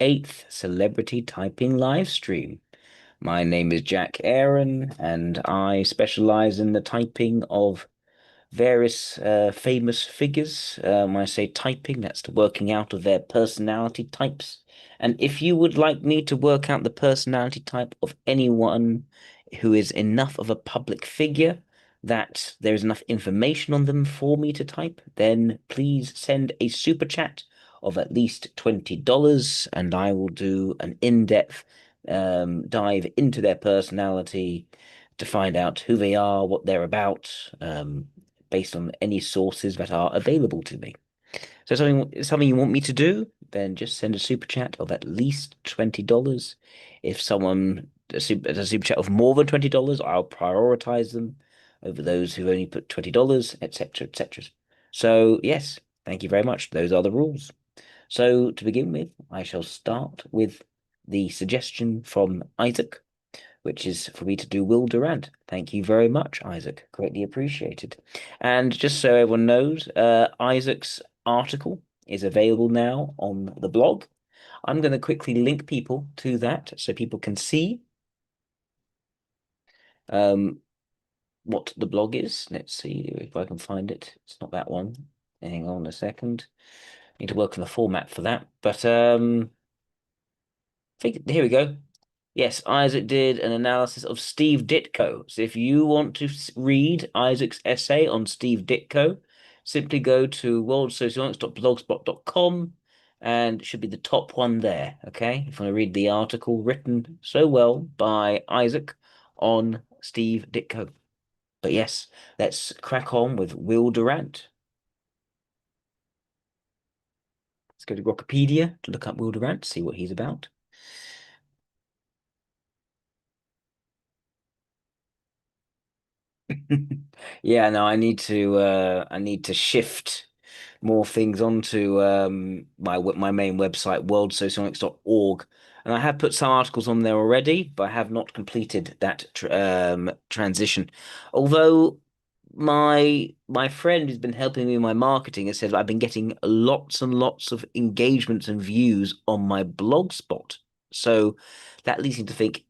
8th Celebrity Typing Livestream. My name is Jack Aaron, and I specialize in the typing of various famous figures. When I say typing, that's the working out of their personality types. And if you would like me to work out the personality type of anyone who is enough of a public figure that there is enough information on them for me to type, then please send a super chat of at least $20, and I will do an in-depth dive into their personality to find out who they are, what they're about, based on any sources that are available to me. So something you want me to do, then just send a super chat of at least $20. If someone does a super chat of more than $20, I'll prioritize them over those who only put $20, etc., etc. So yes, thank you very much. Those are the rules. So to begin with, I shall start with the suggestion from Isaac, which is for me to do Will Durant. Thank you very much, Isaac. Greatly appreciated. And just so everyone knows, Isaac's article is available now on the blog. I'm going to quickly link people to that so people can see um, what the blog is. Let's see if I can find it. It's not that one. Hang on a second. Need to work on the format for that. But I think here we go. Yes, Isaac did an analysis of Steve Ditko. So if you want to read Isaac's essay on Steve Ditko, simply go to worldsociologics.blogspot.com and it should be the top one there. Okay. If you want to read the article written so well by Isaac on Steve Ditko. But yes, let's crack on with Will Durant. Let's go to Wikipedia to look up Will Durant, see what he's about. Yeah, no, I need to shift more things onto my main website, worldsocionics.org. And I have put some articles on there already, but I have not completed that transition. Although my friend who's been helping me with my marketing has said I've been getting lots and lots of engagements and views on my blog spot. So that leads me to think,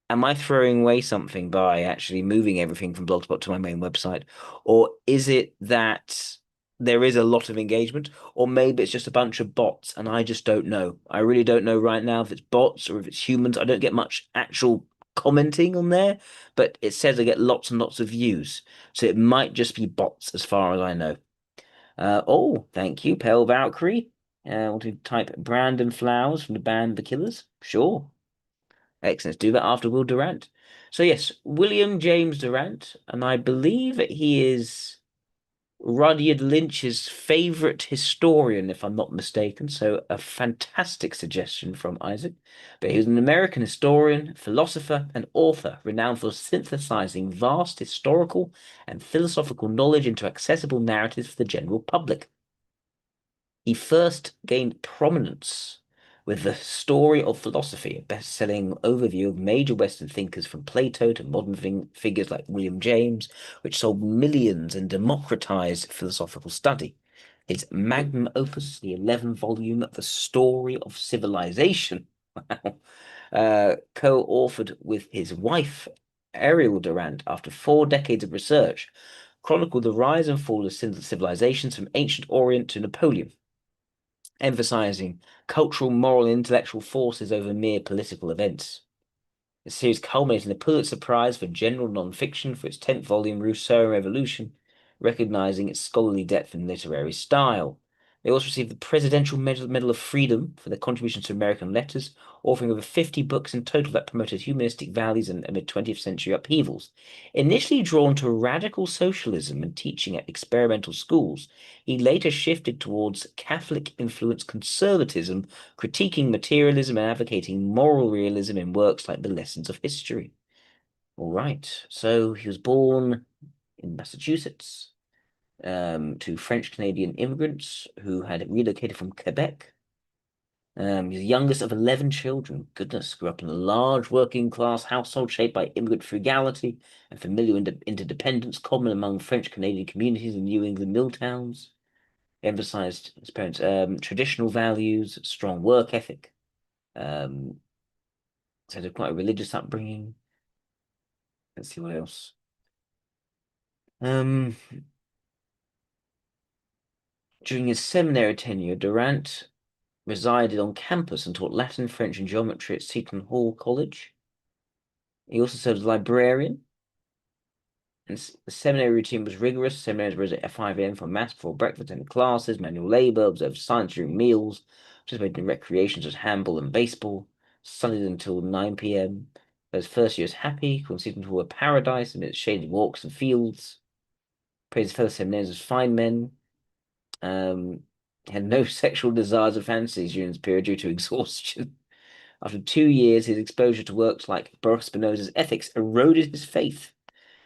am I throwing away something by actually moving everything from Blogspot to my main website? Or is it that there is a lot of engagement, or maybe it's just a bunch of bots and I just don't know. I really don't know right now if it's bots or if it's humans. I don't get much actual commenting on there, but it says I get lots and lots of views. So it might just be bots as far as I know. Oh, thank you, Pale Valkyrie. Want to type Brandon Flowers from the band The Killers? Sure. Excellent. Let's do that after Will Durant. So yes, William James Durant, and I believe that he is Rudyard Lynch's favorite historian, if I'm not mistaken. So a fantastic suggestion from Isaac. But he was an American historian, philosopher, and author renowned for synthesizing vast historical and philosophical knowledge into accessible narratives for the general public. He first gained prominence with The Story of Philosophy, a best-selling overview of major Western thinkers from Plato to modern figures like William James, which sold millions and democratized philosophical study. His magnum opus, the 11-volume The Story of Civilization, co-authored with his wife, Ariel Durant, after 4 decades of research, chronicled the rise and fall of civilizations from ancient Orient to Napoleon, emphasizing cultural, moral, and intellectual forces over mere political events. The series culminated in the Pulitzer Prize for General Nonfiction for its 10th volume, Rousseau and Revolution, recognizing its scholarly depth and literary style. They also received the Presidential Medal of Freedom for their contributions to American letters, authoring over 50 books in total that promoted humanistic values amid 20th century upheavals. Initially drawn to radical socialism and teaching at experimental schools, he later shifted towards Catholic-influenced conservatism, critiquing materialism and advocating moral realism in works like The Lessons of History. All right, so he was born in Massachusetts to French Canadian immigrants who had relocated from Quebec. He's the youngest of 11 children. Goodness, grew up in a large working class household shaped by immigrant frugality and familial interdependence common among French Canadian communities in New England mill towns. He emphasized his parents' traditional values, strong work ethic. Um, so they're quite a religious upbringing. Let's see what else. Um, During his seminary tenure, Durant resided on campus and taught Latin, French, and geometry at Seton Hall College. He also served as librarian, and the seminary routine was rigorous. Seminaries rose at 5 a.m. for mass before breakfast and classes, manual labor, observed science during meals, participated in recreations such as handball and baseball, studied until 9 p.m. Those first years happy, called Seton Hall a paradise amidst shaded walks and fields. Praised his fellow seminarians as fine men. Um, had no sexual desires or fantasies during this period due to exhaustion. After 2 years, his exposure to works like Baruch Spinoza's ethics eroded his faith.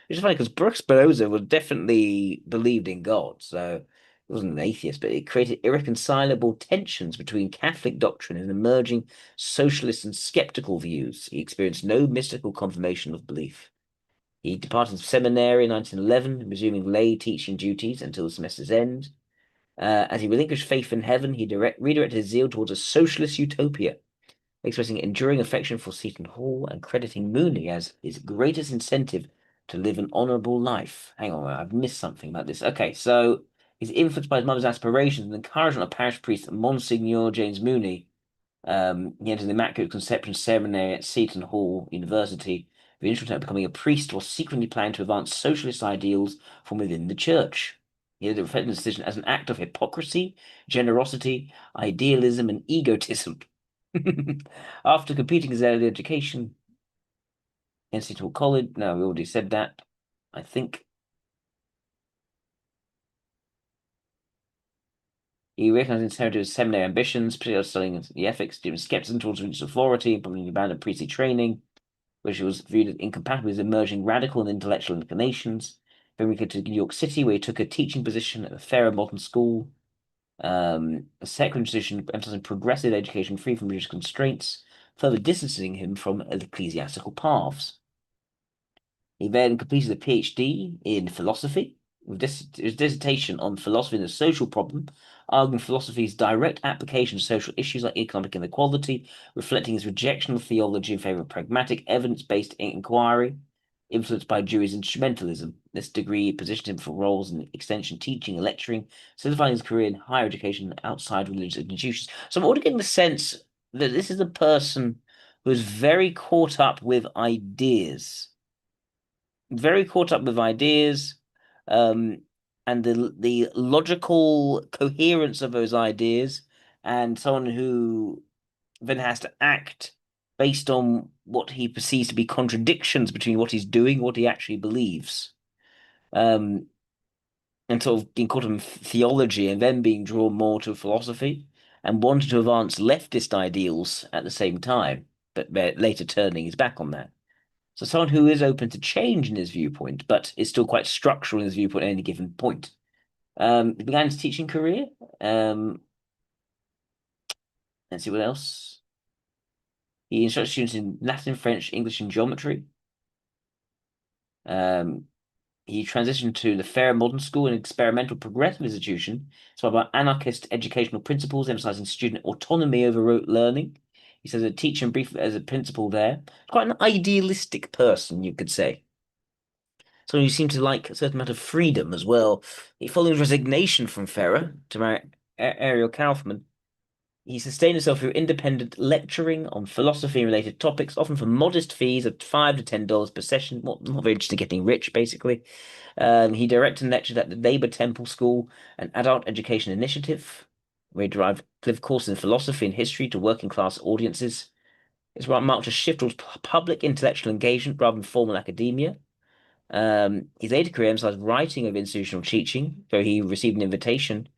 Which is funny because Baruch Spinoza was definitely believed in God, so he wasn't an atheist, but it created irreconcilable tensions between Catholic doctrine and emerging socialist and skeptical views. He experienced no mystical confirmation of belief. He departed seminary in 1911, resuming lay teaching duties until the semester's end. As he relinquished faith in heaven, he redirected his zeal towards a socialist utopia, expressing enduring affection for Seton Hall and crediting Mooney as his greatest incentive to live an honorable life. Hang on, I've missed something about this. Okay, so he's influenced by his mother's aspirations and encouragement of parish priest Monsignor James Mooney. He entered the Immaculate Conception Seminary at Seton Hall University with the interest of becoming a priest while secretly planning to advance socialist ideals from within the church. He had reflected the decision as an act of hypocrisy, generosity, idealism, and egotism. After completing his early education in Seton Hall College, no, we already said that, I think. He recognized and inherited his seminary ambitions, particularly studying the ethics, given skepticism towards religious authority, and probably abandoned priestly training, which was viewed as incompatible with his emerging radical and intellectual inclinations. Then we to New York City, where he took a teaching position at the Fairer Modern School, a secular institution emphasizing progressive education free from religious constraints, further distancing him from ecclesiastical paths. He then completed a PhD in philosophy, with his dissertation on philosophy and the social problem, arguing philosophy's direct application to social issues like economic inequality, reflecting his rejection of theology in favor of pragmatic, evidence-based inquiry, influenced by Dewey's instrumentalism. This degree positioned him for roles in extension teaching and lecturing, solidifying his career in higher education outside religious institutions. So I'm already getting the sense that this is a person who is very caught up with ideas, very caught up with ideas, um, and the logical coherence of those ideas, and someone who then has to act based on what he perceives to be contradictions between what he's doing and what he actually believes. Um, and sort of being caught in theology and then being drawn more to philosophy and wanting to advance leftist ideals at the same time, but later turning his back on that. So someone who is open to change in his viewpoint, but is still quite structural in his viewpoint at any given point. He began his teaching career. Um, let's see what else. He instructed students in Latin, French, English, and geometry. Um, he transitioned to the Fair Modern School, an experimental progressive institution. It's about anarchist educational principles, emphasizing student autonomy over rote learning. He says a teacher and brief as a principal there. Quite an idealistic person, you could say. So he seemed to like a certain amount of freedom as well. He followed his resignation from Ferrer to marry Ariel Kaufman. He sustained himself through independent lecturing on philosophy and related topics, often for modest fees of $5 to $10 per session. Not very interested in getting rich, basically. He directed and lectured at the Labour Temple School, an adult education initiative, where he delivered courses in philosophy and history to working class audiences. It's marked a shift towards public intellectual engagement rather than formal academia. His later career emphasized writing of institutional teaching, though he received an invitation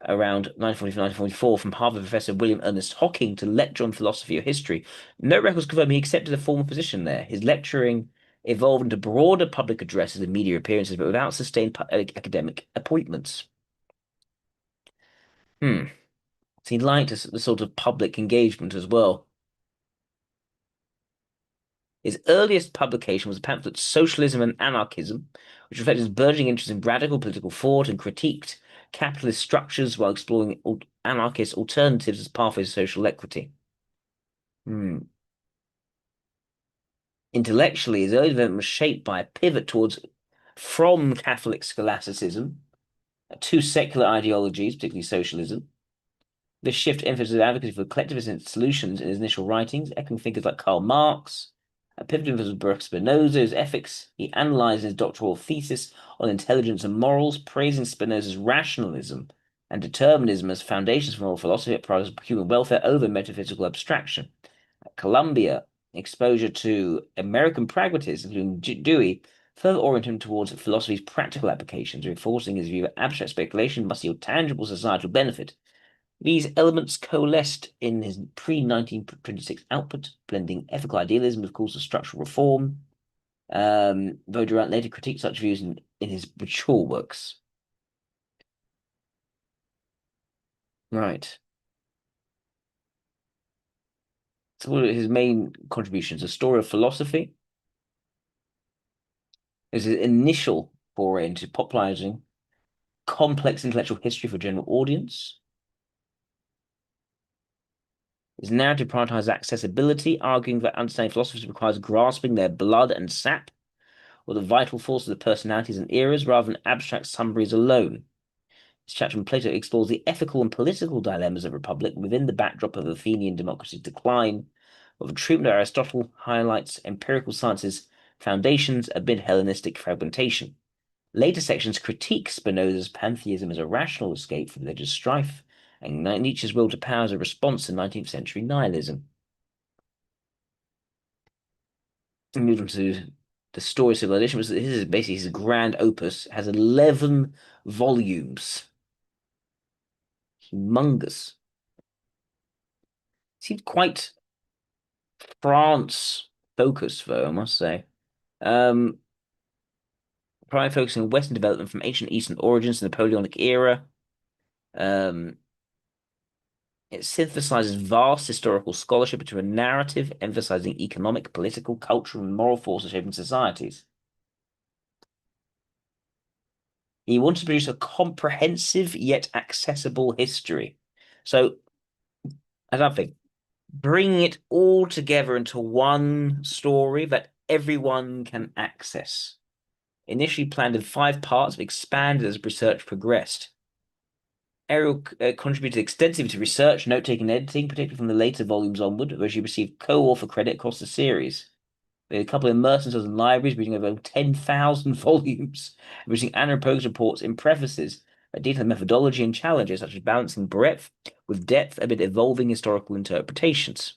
around 1944 from Harvard professor William Ernest Hocking to lecture on philosophy or history. No records confirm he accepted a formal position there. His lecturing evolved into broader public addresses and media appearances, but without sustained academic appointments. Hmm. So he liked the sort of public engagement as well. His earliest publication was a pamphlet, Socialism and Anarchism, which reflected his burgeoning interest in radical political thought and critiqued capitalist structures while exploring anarchist alternatives as pathways to social equity. Hmm. Intellectually, his early development was shaped by a pivot towards from Catholic scholasticism to secular ideologies, particularly socialism. This shift emphasizes advocacy for collectivist solutions in his initial writings, echoing figures like Karl Marx. A pivotal emphasis was Baruch Spinoza's ethics. He analyzed his doctoral thesis on intelligence and morals, praising Spinoza's rationalism and determinism as foundations for moral philosophy that prioritized human welfare over metaphysical abstraction. At Columbia, exposure to American pragmatists, including Dewey, further oriented him towards philosophy's practical applications, reinforcing his view that abstract speculation must yield tangible societal benefit. These elements coalesced in his pre-1926 output, blending ethical idealism with calls for structural reform. Baudrillard later critiqued such views in his mature works. Right. So what are his main contributions? A story of philosophy is his initial foray into popularizing complex intellectual history for general audience. His narrative prioritizes accessibility, arguing that understanding philosophers requires grasping their blood and sap, or the vital force of the personalities and eras, rather than abstract summaries alone. His chapter on Plato explores the ethical and political dilemmas of a republic within the backdrop of Athenian democracy's decline, while the treatment of Aristotle highlights empirical science's foundations amid Hellenistic fragmentation. Later sections critique Spinoza's pantheism as a rational escape from religious strife, and Nietzsche's will to power as a response to 19th century nihilism. And moved on to the story of civilization. This is basically his grand opus. It has 11 volumes. Humongous. Seems quite France focused, though, I must say. Um, Primarily focusing on Western development from ancient Eastern origins to the Napoleonic era. Um, it synthesizes vast historical scholarship into a narrative emphasizing economic, political, cultural, and moral forces shaping societies. He wanted to produce a comprehensive yet accessible history. So, another thing, bringing it all together into one story that everyone can access. Initially planned in 5 parts, but expanded as research progressed. Ariel contributed extensively to research, note-taking, and editing, particularly from the later volumes onward, where she received co-author credit across the series. They had a couple of immersed themselves in libraries, reading over 10,000 volumes, and reading annual progress reports in prefaces that detail methodology and challenges, such as balancing breadth with depth amid evolving historical interpretations.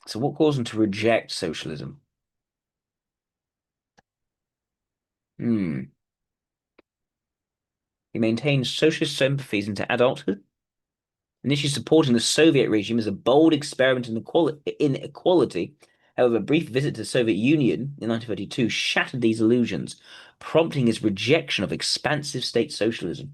So what caused him to reject socialism? Hmm. He maintained socialist sympathies into adulthood, initially supporting the Soviet regime as a bold experiment in equality. However, a brief visit to the Soviet Union in 1932 shattered these illusions, prompting his rejection of expansive state socialism.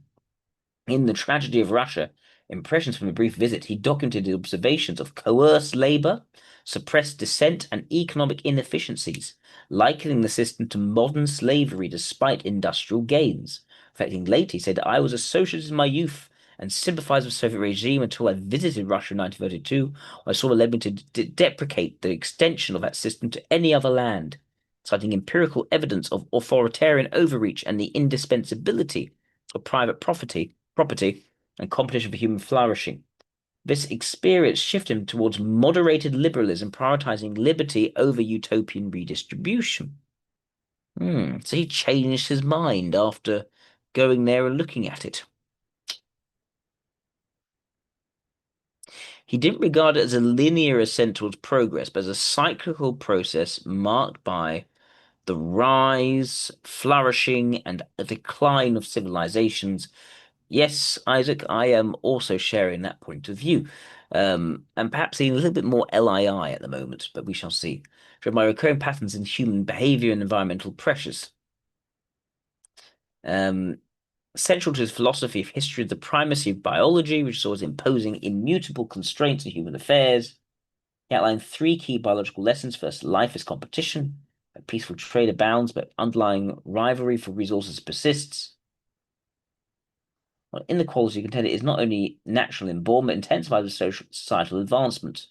In The Tragedy of Russia, Impressions from a Brief Visit, he documented the observations of coerced labor, suppressed dissent, and economic inefficiencies, likening the system to modern slavery despite industrial gains. Reflecting later, he said, I was a socialist in my youth and sympathized with the Soviet regime until I visited Russia in 1932, I saw it led me to deprecate the extension of that system to any other land, citing empirical evidence of authoritarian overreach and the indispensability of private property, and competition for human flourishing. This experience shifted him towards moderated liberalism, prioritizing liberty over utopian redistribution. So he changed his mind after going there and looking at it. He didn't regard it as a linear ascent towards progress, but as a cyclical process marked by the rise, flourishing, and a decline of civilizations. Yes, Isaac, I am also sharing that point of view. And perhaps seeing a little bit more LII at the moment, but we shall see. Driven by recurring patterns in human behavior and environmental pressures. Um, Central to his philosophy of history is the primacy of biology, which saw as imposing immutable constraints on human affairs. He outlined 3 key biological lessons. First, life is competition. A peaceful trade abounds, but underlying rivalry for resources persists. Well, inequality contended is not only natural and inborn, but intensified with social societal advancement.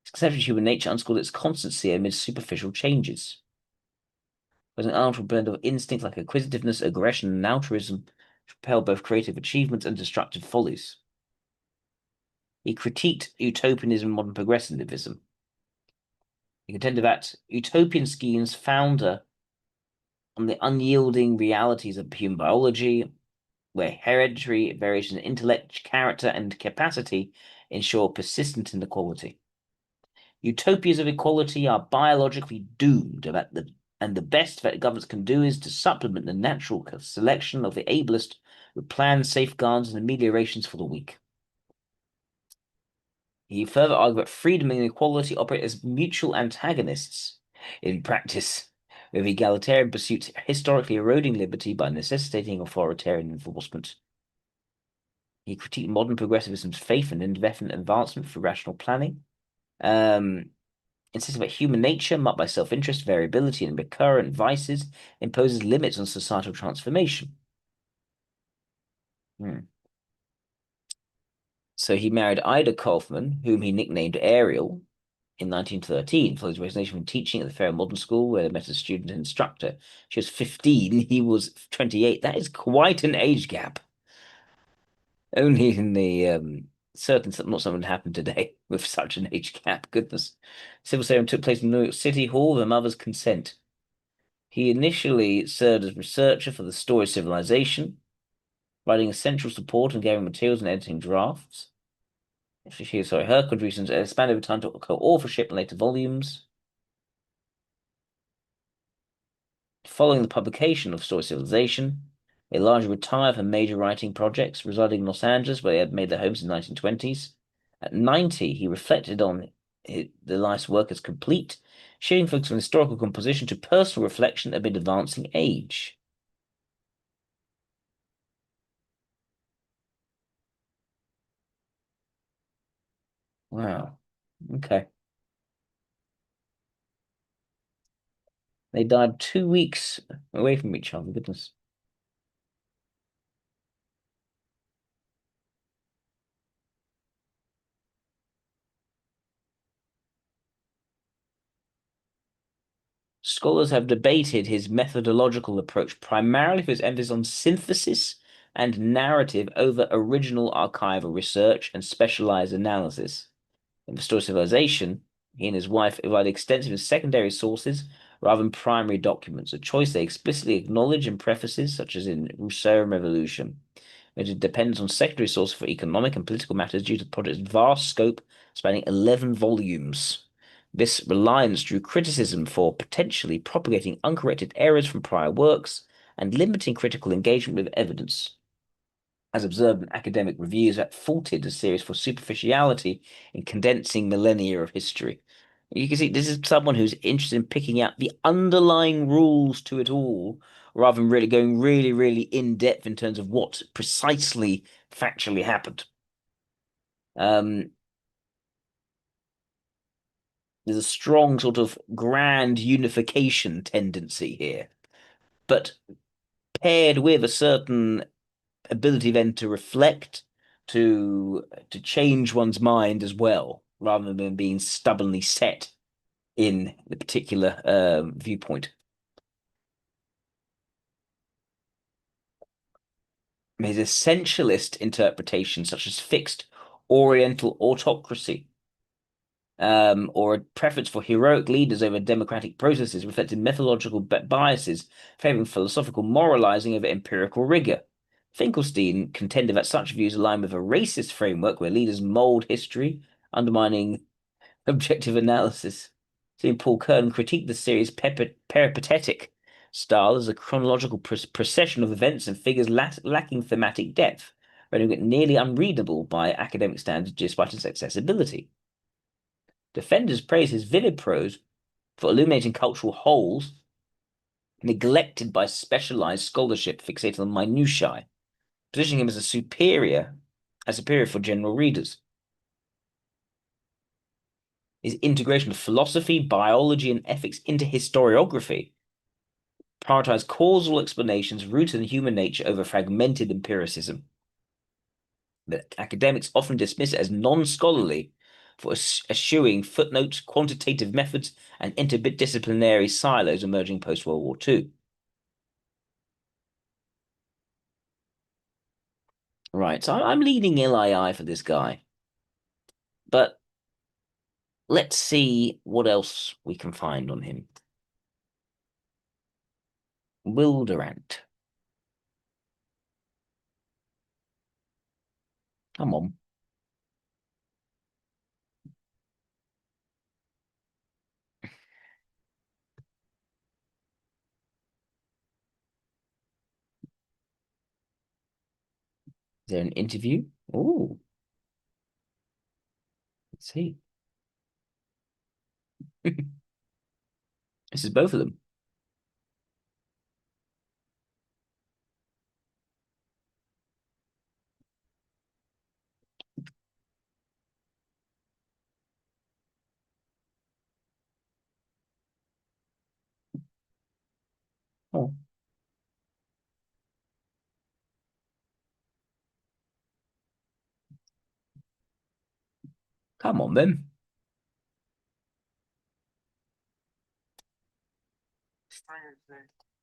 Its conception of human nature underscored its constancy amid superficial changes. It was an unnatural blend of instincts like acquisitiveness, aggression, and altruism, which propelled both creative achievements and destructive follies. He critiqued utopianism and modern progressivism. He contended that utopian schemes founder on the unyielding realities of human biology, where hereditary variation in intellect, character, and capacity ensure persistent inequality. Utopias of equality are biologically doomed, and the best that governments can do is to supplement the natural selection of the ablest with planned safeguards and ameliorations for the weak. He further argued that freedom and equality operate as mutual antagonists in practice, with egalitarian pursuits historically eroding liberty by necessitating authoritarian enforcement. He critiqued modern progressivism's faith in indefinite advancement through rational planning, insisting that human nature, marked by self-interest, variability, and recurrent vices, imposes limits on societal transformation. So he married Ida Kaufman, whom he nicknamed Ariel, in 1913, following his resignation from teaching at the Fair Modern School, where he met as a student and instructor. She was 15, he was 28. That is quite an age gap. Only in the certain not something would happen today with such an age gap. Goodness. Civil ceremony took place in New York City Hall with her mother's consent. He initially served as researcher for the Story of Civilization, writing essential support and gathering materials and editing drafts. Her contributions expanded over time to co-authorship in later volumes. Following the publication of Story of Civilization, they largely retired from major writing projects, residing in Los Angeles, where they had made their homes in the 1920s. At 90, he reflected on the life's work as complete, shifting focus from historical composition to personal reflection amid advancing age. Wow. Okay. They died 2 weeks away from each other. Goodness. Scholars have debated his methodological approach, primarily for his emphasis on synthesis and narrative over original archival research and specialized analysis. In the story of civilization, he and his wife relied extensively on secondary sources rather than primary documents, a choice they explicitly acknowledge in prefaces, such as in Rousseau and Revolution. It depends on secondary sources for economic and political matters due to the project's vast scope, spanning 11 volumes. This reliance drew criticism for potentially propagating uncorrected errors from prior works and limiting critical engagement with evidence, as observed in academic reviews that faulted the series for superficiality in condensing millennia of history. You can see this is someone who's interested in picking out the underlying rules to it all, rather than really going really in depth in terms of what precisely factually happened. Um, there's a strong sort of grand unification tendency here, but paired with a certain ability then to reflect, to change one's mind as well, rather than being stubbornly set in the particular viewpoint. His essentialist interpretation, such as fixed Oriental autocracy, or a preference for heroic leaders over democratic processes, reflected methodological biases, favoring philosophical moralizing over empirical rigor. Finkelstein contended that such views align with a racist framework where leaders mold history, undermining objective analysis. Seeing Paul Kern critiqued the series' peripatetic style as a chronological procession of events and figures lacking thematic depth, rendering it nearly unreadable by academic standards despite its accessibility. Defenders praise his vivid prose for illuminating cultural wholes neglected by specialized scholarship fixated on minutiae, positioning him as superior for general readers. His integration of philosophy, biology, and ethics into historiography prioritized causal explanations rooted in human nature over fragmented empiricism. But academics often dismiss it as non-scholarly for eschewing footnotes, quantitative methods, and interdisciplinary silos emerging post-World War II. Right, so I'm leaning LII for this guy. But let's see what else we can find on him. Will Durant. Come on. Is there an interview? Oh, let's see. This is both of them. Oh, come on then.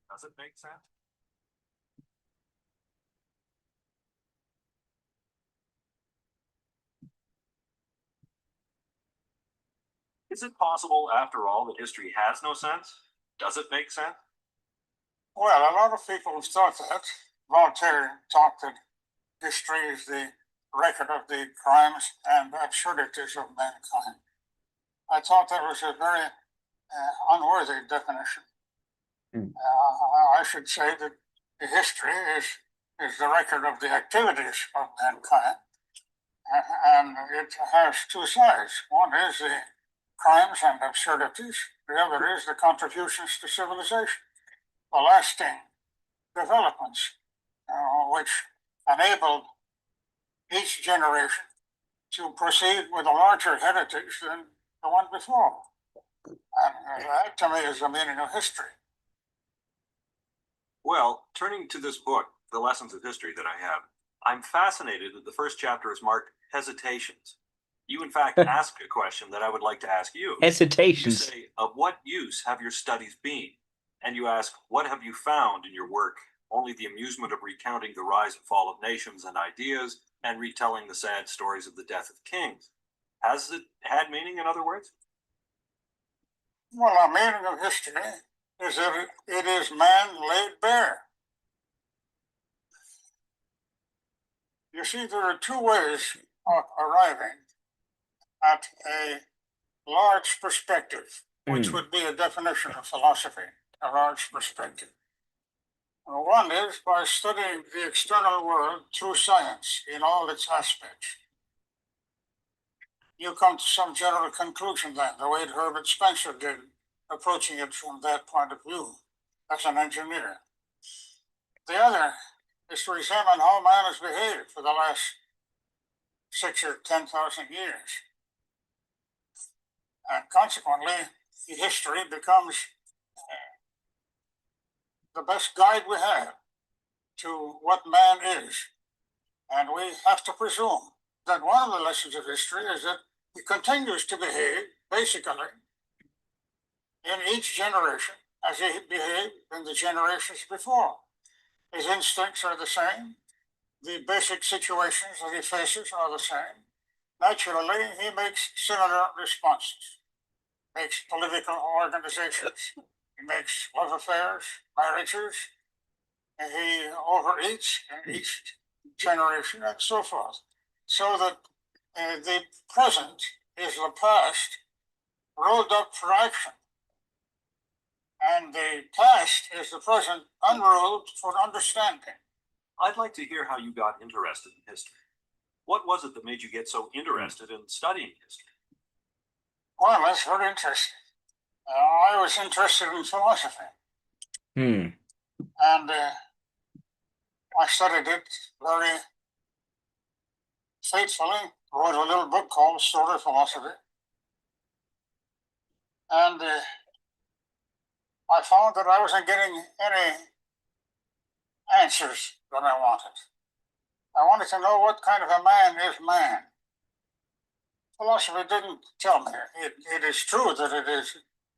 Does it make sense? Is it possible, after all, that history has no sense? Does it make sense? Well, a lot of people have thought that. Voltaire taught that history is the record of the crimes and absurdities of mankind. I thought that was a very unworthy definition. I should say that the history is the record of the activities of mankind, and it has two sides. One is the crimes and absurdities. The other is the contributions to civilization, the lasting developments which enabled each generation to proceed with a larger heritage than the one before. And that, to me, is the meaning of history. Well, turning to this book, The Lessons of History, that I have, I'm fascinated that the first chapter is marked Hesitations. You, in fact, ask a question that I would like to ask you. Hesitations. You say, of what use have your studies been? And you ask, what have you found in your work? Only the amusement of recounting the rise and fall of nations and ideas and retelling the sad stories of the death of kings. Has it had meaning, in other words? Well, the meaning of history is that it is man laid bare. You see, there are two ways of arriving at a large perspective, which would be a definition of philosophy, a large perspective. One is by studying the external world through science in all its aspects. You come to some general conclusion then, the way Herbert Spencer did, approaching it from that point of view as an engineer. The other is to examine how man has behaved for the last 6 or 10,000 years. And consequently, history becomes the best guide we have to what man is. And we have to presume that one of the lessons of history is that he continues to behave, basically, in each generation as he behaved in the generations before. His instincts are the same. The basic situations that he faces are the same. Naturally, he makes similar responses. Makes political organizations. He makes love affairs, marriages. He overeats in each generation and so forth. So that the present is the past rolled up for action. And the past is the present unrolled for understanding. I'd like to hear how you got interested in history. What was it that made you get so interested in studying history? Well, that's very interesting. I was interested in philosophy. And I studied it very faithfully. Wrote a little book called Story of Philosophy. And I found that I wasn't getting any answers that I wanted. I wanted to know what kind of a man is man. Philosophy didn't tell me. It is true that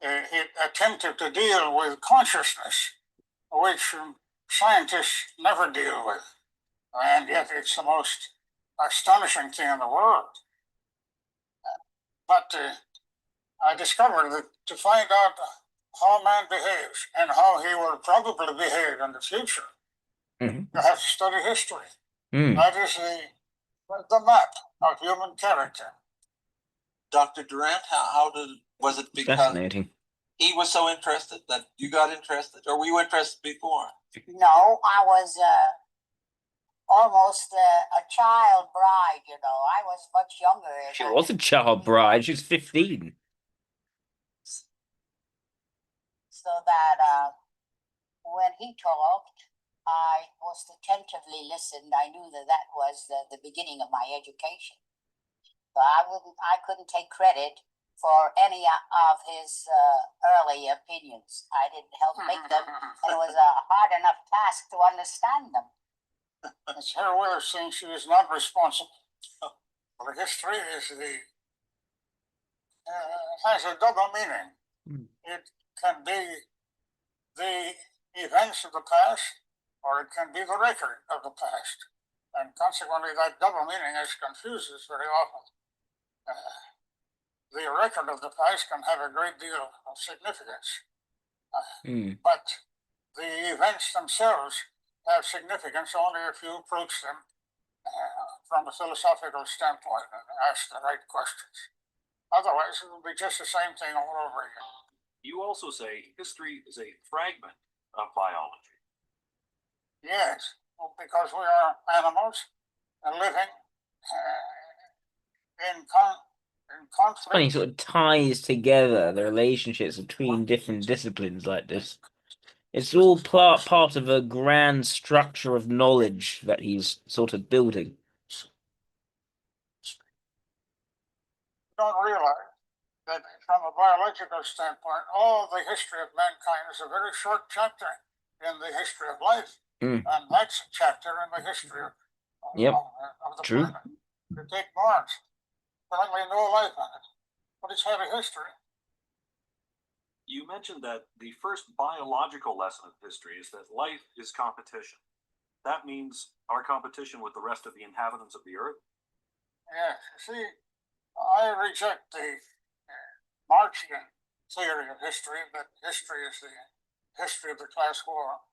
it attempted to deal with consciousness, which scientists never deal with. And yet it's the most astonishing thing in the world. But I discovered that to find out how man behaves and how he will probably behave in the future, Mhm. you have to study history. Mm. That is the map of human character. Dr. Durant, was it because Fascinating. he was so interested that you got interested, or were you interested before? No, I was almost a child bride, you know. I was much younger. She was a child bride. She was 15. So that when he talked, I most attentively listened. I knew that that was the beginning of my education. But I couldn't take credit for any of his early opinions. I didn't help make them, and it was a hard enough task to understand them. It's her way of saying she is not responsible. Well, history has a double meaning. It can be the events of the past, or it can be the record of the past. And consequently, that double meaning is confuses very often. The record of the past can have a great deal of significance, but the events themselves have significance only if you approach them from a philosophical standpoint and ask the right questions. Otherwise, it will be just the same thing all over again. You also say history is a fragment of biology. Yes, well, because we are animals and living in conflict. Funny, sort of ties together the relationships between different disciplines like this. It's all part of a grand structure of knowledge that he's sort of building. Don't realize that from a biological standpoint, all the history of mankind is a very short chapter in the history of life. And that's a chapter in the history of the True. planet. You take Mars, currently no life on it, but it's had a history. You mentioned that the first biological lesson of history is that life is competition. That means our competition with the rest of the inhabitants of the earth? Yes, see, I reject the Marxian theory of history, that history is the history of the class war.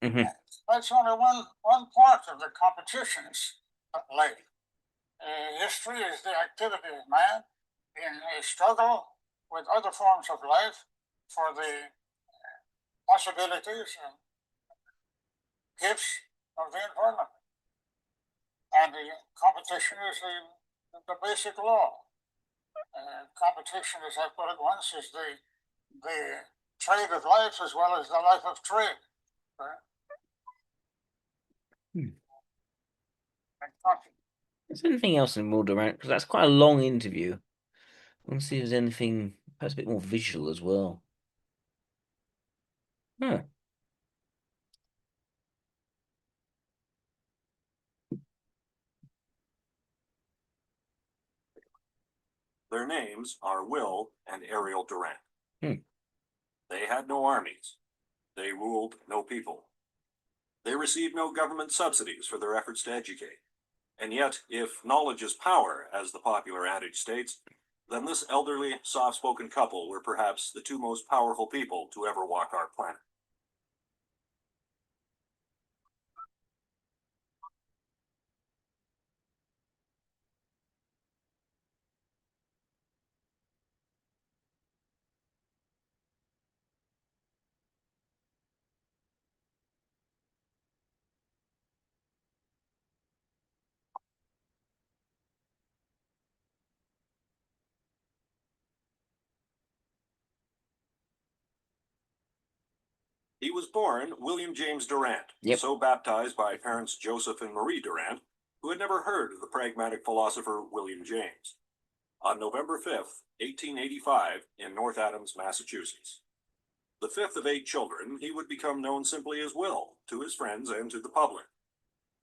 That's only one part of the competitions of life. History is the activity of man in a struggle with other forms of life for the possibilities and gifts of the environment. And the competition is the basic law. Competition, as I put it once, is the trade of life as well as the life of trade. Right? Is there anything else in more around? Because that's quite a long interview. I want to see if there's anything perhaps a bit more visual as well. Huh. Their names are Will and Ariel Durant. Hmm. They had no armies. They ruled no people. They received no government subsidies for their efforts to educate. And yet, if knowledge is power, as the popular adage states, then this elderly, soft-spoken couple were perhaps the two most powerful people to ever walk our planet. He was born William James Durant, so baptized by parents Joseph and Marie Durant, who had never heard of the pragmatic philosopher William James, on November 5th, 1885, in North Adams, Massachusetts. The fifth of 8 children, he would become known simply as Will, to his friends and to the public.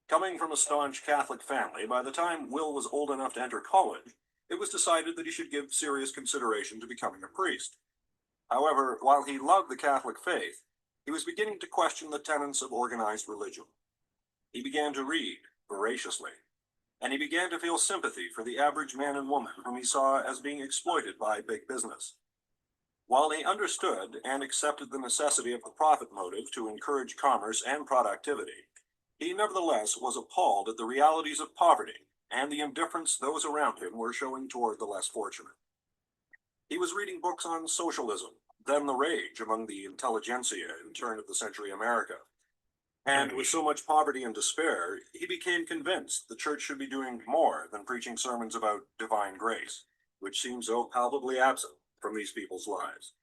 Coming from a staunch Catholic family, by the time Will was old enough to enter college, it was decided that he should give serious consideration to becoming a priest. However, while he loved the Catholic faith, he was beginning to question the tenets of organized religion. He began to read voraciously, and he began to feel sympathy for the average man and woman whom he saw as being exploited by big business. While he understood and accepted the necessity of the profit motive to encourage commerce and productivity, he nevertheless was appalled at the realities of poverty and the indifference those around him were showing toward the less fortunate. He was reading books on socialism, then the rage among the intelligentsia in turn of the century America. And with so much poverty and despair, he became convinced the church should be doing more than preaching sermons about divine grace, which seems so palpably absent from these people's lives.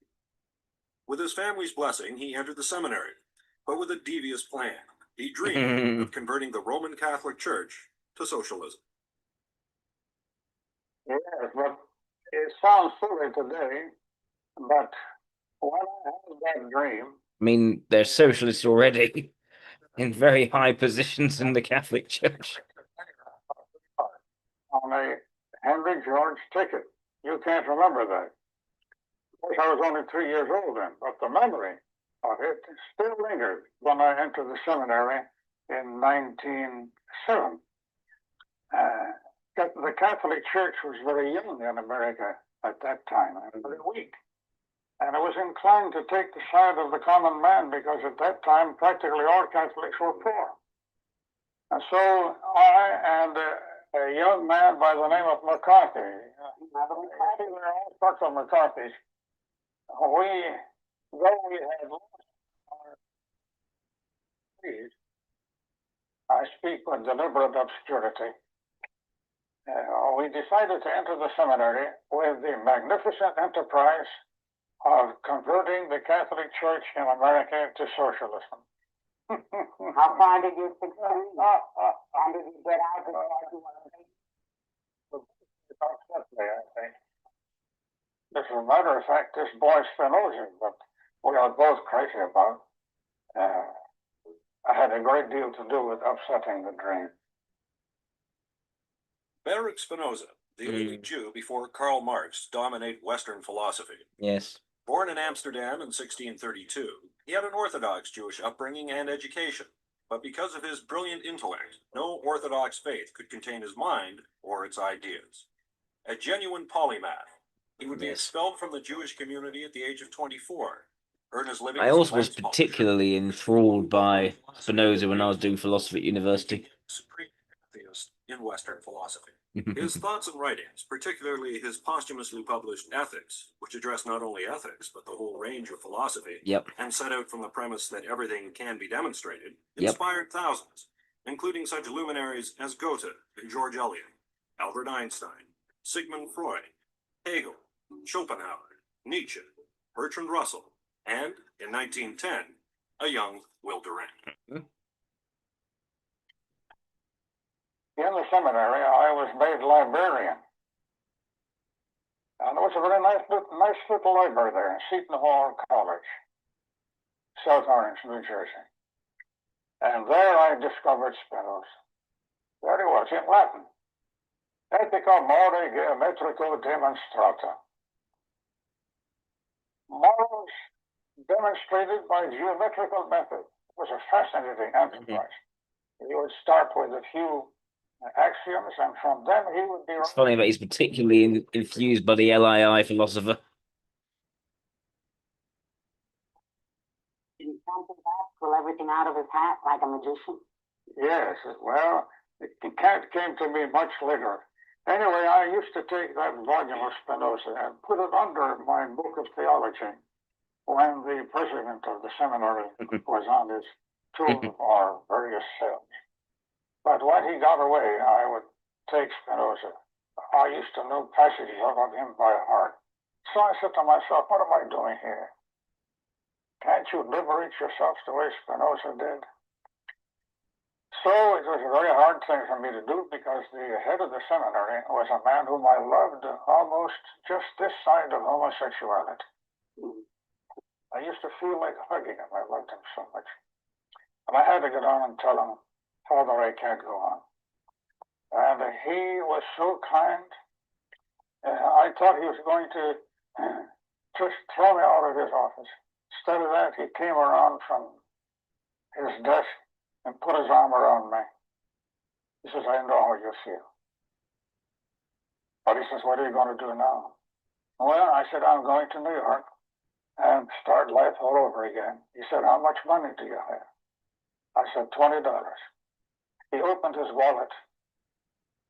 With his family's blessing, he entered the seminary, but with a devious plan. He dreamed of converting the Roman Catholic Church to socialism. Yes, but it sounds silly today, but when I had that dream, I mean, they're socialists already in very high positions in the Catholic Church. on a Henry George ticket. You can't remember that. Of course, I was only 3 years old then, but the memory of it still lingered when I entered the seminary in 1907. The Catholic Church was very young in America at that time, and very weak. And it was inclined to take the side of the common man because at that time practically all Catholics were poor. And so I and a young man by the name of McCarthy, there are all sorts of McCarthys, though we had lost our creed, I speak with deliberate obscurity, we decided to enter the seminary with the magnificent enterprise of converting the Catholic Church in America to socialism. How far did you succeed? How did you get out of I think. As a matter of fact, this boy Spinoza, but we are both crazy about, I had a great deal to do with upsetting the dream. Baruch Spinoza, the only Jew before Karl Marx to dominate Western philosophy. Yes. Born in Amsterdam in 1632, he had an Orthodox Jewish upbringing and education, but because of his brilliant intellect, no Orthodox faith could contain his mind or its ideas. A genuine polymath, he would be expelled from the Jewish community at the age of 24, earn his living I as a also was lens polisher, particularly enthralled by Spinoza when I was doing philosophy at university. supreme theist in Western philosophy. His thoughts and writings, particularly his posthumously published Ethics, which address not only ethics, but the whole range of philosophy, Yep. and set out from the premise that everything can be demonstrated, Yep. inspired thousands, including such luminaries as Goethe and George Eliot, Albert Einstein, Sigmund Freud, Hegel, Schopenhauer, Nietzsche, Bertrand Russell, and, in 1910, a young Will Durant. In the seminary, I was made librarian. And there was a very nice little library there in Seton Hall College, South Orange, New Jersey. And there I discovered Spinoza. There he was, in Latin. Ethica more geometrico demonstrata. Morals demonstrated by geometrical method. It was a fascinating enterprise. He would start with a few axioms, and from them he would be. It's funny that he's particularly infused by the LII philosopher. Did he something back, pull everything out of his hat like a magician? Yes, well, it came to me much later. Anyway, I used to take that volume of Spinoza and put it under my book of theology when the president of the seminary was on his tour of our various cells. But when he got away, I would take Spinoza. I used to know passages of him by heart. So I said to myself, what am I doing here? Can't you liberate yourself the way Spinoza did? So it was a very hard thing for me to do because the head of the seminary was a man whom I loved almost just this side of homosexuality. I used to feel like hugging him. I loved him so much. And I had to get on and tell him, Father, I can't go on. And he was so kind. I thought he was going to just throw me out of his office. Instead of that, he came around from his desk and put his arm around me. He says, I know how you feel. But he says, what are you going to do now? Well, I said, I'm going to New York and start life all over again. He said, how much money do you have? I said, $20. He opened his wallet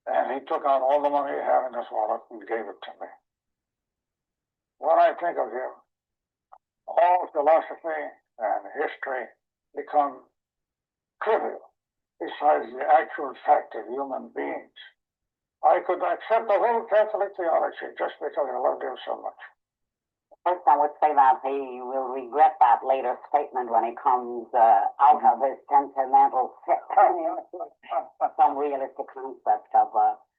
and he took out all the money he had in his wallet and gave it to me. When I think of him, all philosophy and history become trivial besides the actual fact of human beings. I could accept the whole Catholic theology just because I loved him so much. First, I would say that he will regret that later statement when he comes out of his sentimental some realistic concept of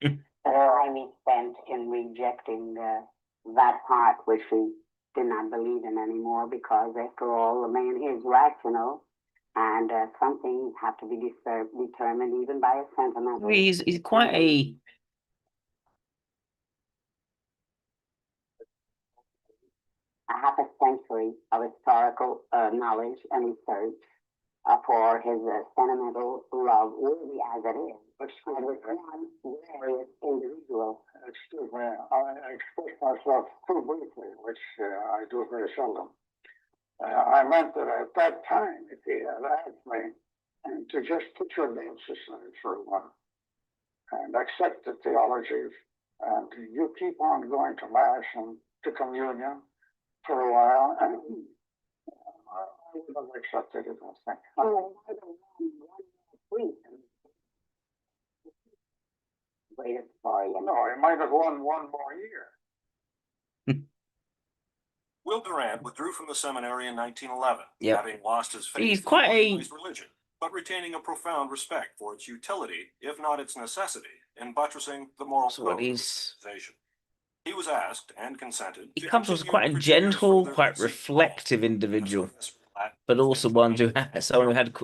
the time he spent in rejecting that part which he did not believe in anymore, because after all, the man is rational, and some things have to be determined even by a sentimental. He's quite a half a century of historical knowledge and research for his sentimental love, worthy as it is, but with one glorious individual. Excuse me, I expressed myself too briefly, which I do very seldom. I meant that at that time, if he had asked me to just put your names aside for a while and accept the theologies, and you keep on going to Mass and to communion for a while, and I would have accepted it, I think. Oh, waited for you. No, he might have won one more year. Will Durant withdrew from the seminary in 1911, Yep. having lost his faith He's in quite a- organized religion, but retaining a profound respect for its utility, if not its necessity, in buttressing the moral So what code of he's- the organization. He was asked and consented. he to comes across continue quite a for 2 years gentle, further quite at St. Paul reflective as individual, professor of Latin but also and one who had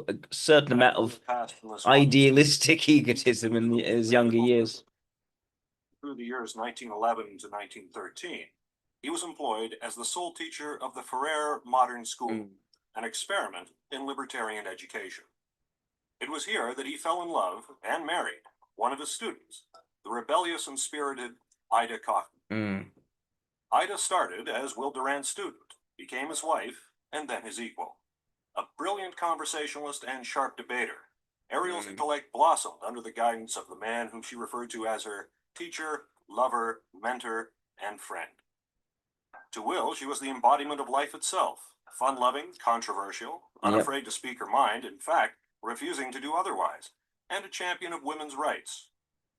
a certain amount of idealistic egotism in his younger years. Through the years 1911 to 1913, he was employed as the sole teacher of the Ferrer Modern School, an experiment in libertarian education. It was here that he fell in love and married one of his students, the rebellious and spirited Ida Kaufman. Ida started as Will Durant's student, became his wife, and then his equal. A brilliant conversationalist and sharp debater, Ariel's intellect blossomed under the guidance of the man whom she referred to as her teacher, lover, mentor, and friend. To Will, she was the embodiment of life itself, fun-loving, controversial, unafraid to speak her mind, in fact, refusing to do otherwise, and a champion of women's rights.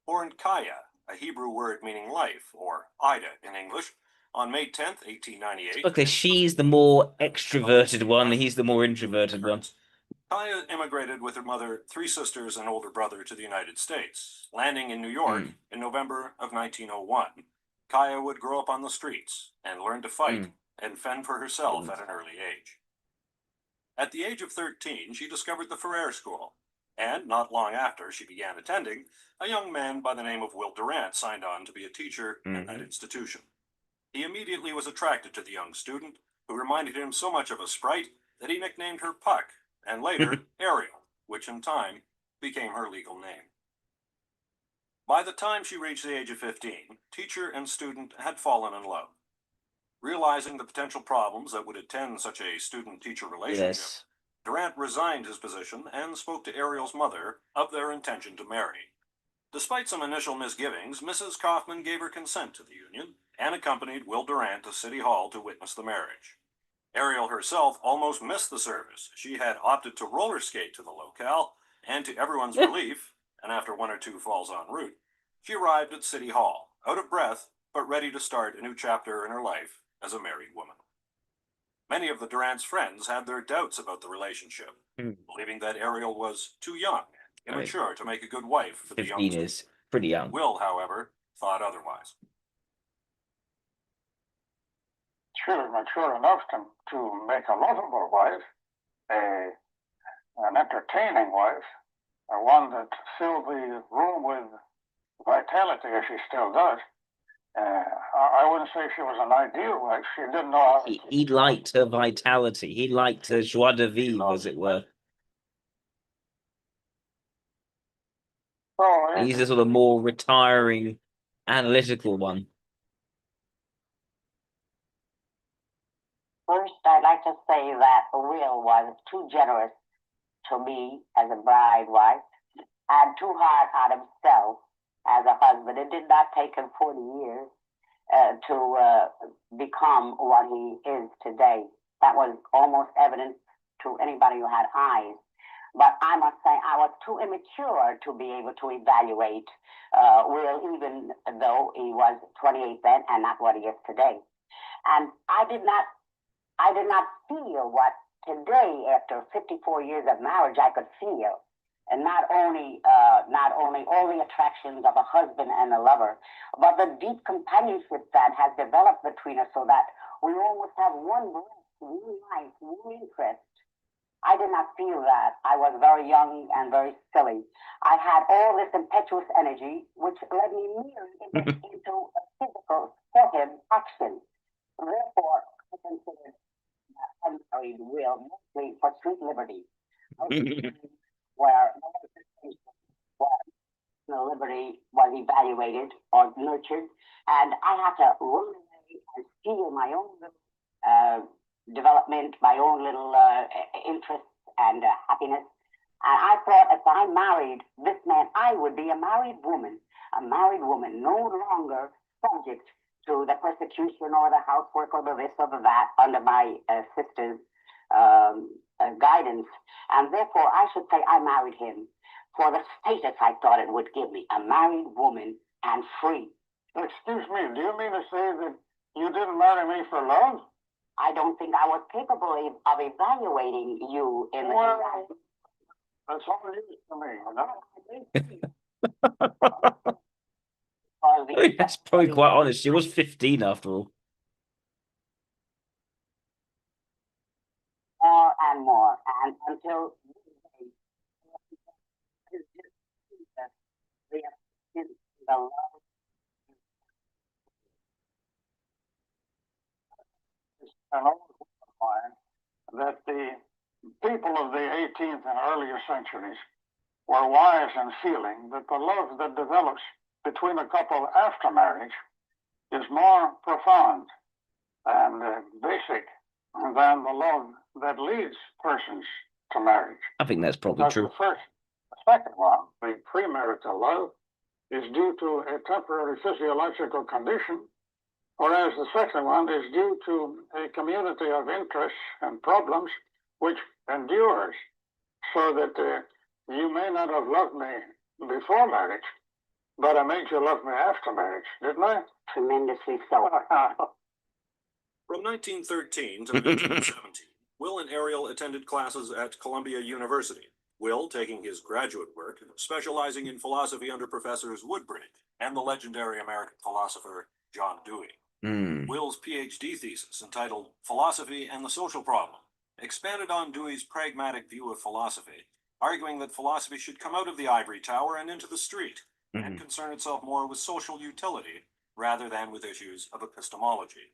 Born Kaya, a Hebrew word meaning life, or Ida in English, on May 10th, 1898. Okay, she's the more extroverted one, he's the more introverted one. Kaya immigrated with her mother, 3 sisters, and older brother to the United States. Landing in New York in November of 1901, Kaya would grow up on the streets and learn to fight and fend for herself at an early age. At the age of 13, she discovered the Ferrer School, and not long after she began attending, a young man by the name of Will Durant signed on to be a teacher in that institution. He immediately was attracted to the young student, who reminded him so much of a sprite that he nicknamed her Puck, and later Ariel, which in time became her legal name. By the time she reached the age of 15, teacher and student had fallen in love. Realizing the potential problems that would attend such a student-teacher relationship, Durant resigned his position and spoke to Ariel's mother of their intention to marry. Despite some initial misgivings, Mrs. Kaufman gave her consent to the union and accompanied Will Durant to City Hall to witness the marriage. Ariel herself almost missed the service. She had opted to roller skate to the locale, and to everyone's relief, and after 1 or 2 falls en route, she arrived at City Hall, out of breath, but ready to start a new chapter in her life as a married woman. Many of the Durant's friends had their doubts about the relationship, believing that Ariel was too young and immature to make a good wife for the 15 young. is pretty young. Will, however, thought otherwise. She was mature enough to make a lovable wife, an entertaining wife, one that filled the room with vitality, as she still does. I wouldn't say she was an ideal wife. She didn't know how to He liked her vitality. He liked her joie de vivre, as it were. So He's the sort of more retiring, analytical one. First, I'd like to say that Will was too generous to me as a bride wife and too hard on himself as a husband. It did not take him 40 years to become what he is today. That was almost evident to anybody who had eyes. But I must say, I was too immature to be able to evaluate Will, even though he was 28 then and not what he is today. And I did not feel what today, after 54 years of marriage, I could feel. And not only all the attractions of a husband and a lover, but the deep companionship that has developed between us, so that we almost have one breath, one life, one interest. I did not feel that. I was very young and very silly. I had all this impetuous energy, which led me merely into a physical, sportive action. Therefore, I considered that unmarried Will mostly for street liberty. Where no liberty was evaluated or nurtured, and I had to run away and steal my own development, my own little interests and happiness. And I thought if I married this man, I would be a married woman, no longer subject to the persecution or the housework or the this or the that under my sister's guidance. And therefore, I should say I married him for the status I thought it would give me, a married woman and free. excuse me, do you mean to say that you didn't marry me for love? I don't think I was capable of evaluating you in the Well, that's all it is to me. No? That's probably quite honest. She was 15 after all. More and more, and until the love an old of mine that the people of the 18th and earlier centuries were wise in feeling that the love that develops between a couple after marriage is more profound and basic than the love that leads persons to marriage. I think that's probably Because true. the second one, the premarital love, is due to a temporary physiological condition, whereas the second one is due to a community of interests and problems which endures, so that you may not have loved me before marriage, but I made you love me after marriage, didn't I? tremendously so. From 1913 to 1917, Will and Ariel attended classes at Columbia University, Will taking his graduate work, specializing in philosophy under Professors Woodbridge and the legendary American philosopher John Dewey. Will's PhD thesis, entitled Philosophy and the Social Problem, expanded on Dewey's pragmatic view of philosophy, arguing that philosophy should come out of the ivory tower and into the street, and concern itself more with social utility rather than with issues of epistemology.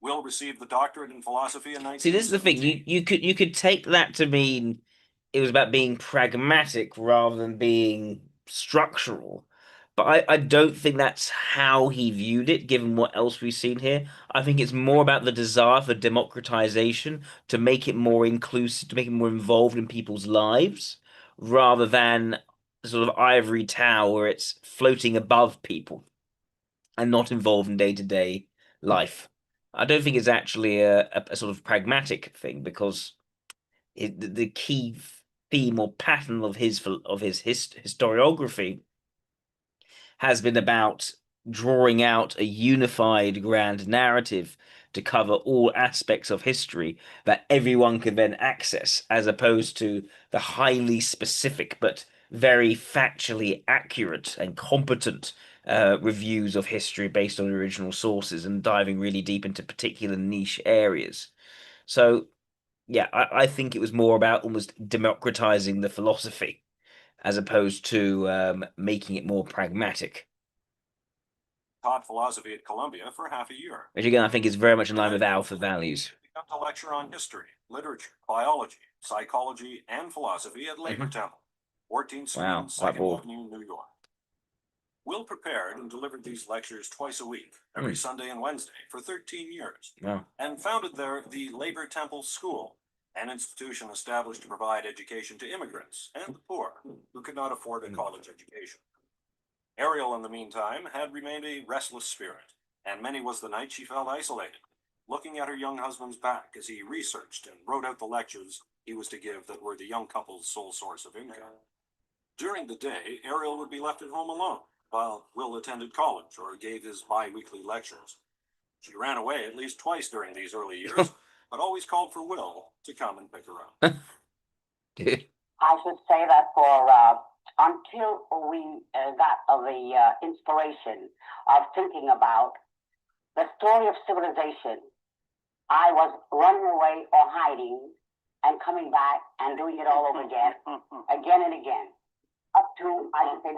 Will received the doctorate in philosophy in 1917. See, this is the thing. You could take that to mean it was about being pragmatic rather than being structural. But I don't think that's how he viewed it, given what else we've seen here. I think it's more about the desire for democratization, to make it more inclusive, to make it more involved in people's lives, rather than sort of ivory tower where it's floating above people and not involved in day-to-day life. I don't think it's actually a sort of pragmatic thing, because the key theme or pattern of his historiography has been about drawing out a unified grand narrative to cover all aspects of history that everyone can then access, as opposed to the highly specific but very factually accurate and competent reviews of history based on original sources and diving really deep into particular niche areas. So, yeah, I think it was more about almost democratizing the philosophy as opposed to making it more pragmatic. Taught philosophy at Columbia for half a year. Which again, I think is very much in line with Alpha values. Began to lecture on history, literature, biology, psychology, and philosophy at Labor Temple, 14th Street, Wow, 2nd whiteboard. Avenue, New York. Will prepared and delivered these lectures twice a week, every Sunday and Wednesday, for 13 years, and founded there the Labor Temple School, an institution established to provide education to immigrants and the poor who could not afford a college education. Ariel, in the meantime, had remained a restless spirit, and many was the night she felt isolated, looking at her young husband's back as he researched and wrote out the lectures he was to give that were the young couple's sole source of income. During the day, Ariel would be left at home alone, while Will attended college or gave his bi-weekly lectures. She ran away at least twice during these early years, but always called for Will to come and pick her up. I should say that for until we got the inspiration of thinking about the story of civilization, I was running away or hiding and coming back and doing it all over again, again and again, up to, I should say,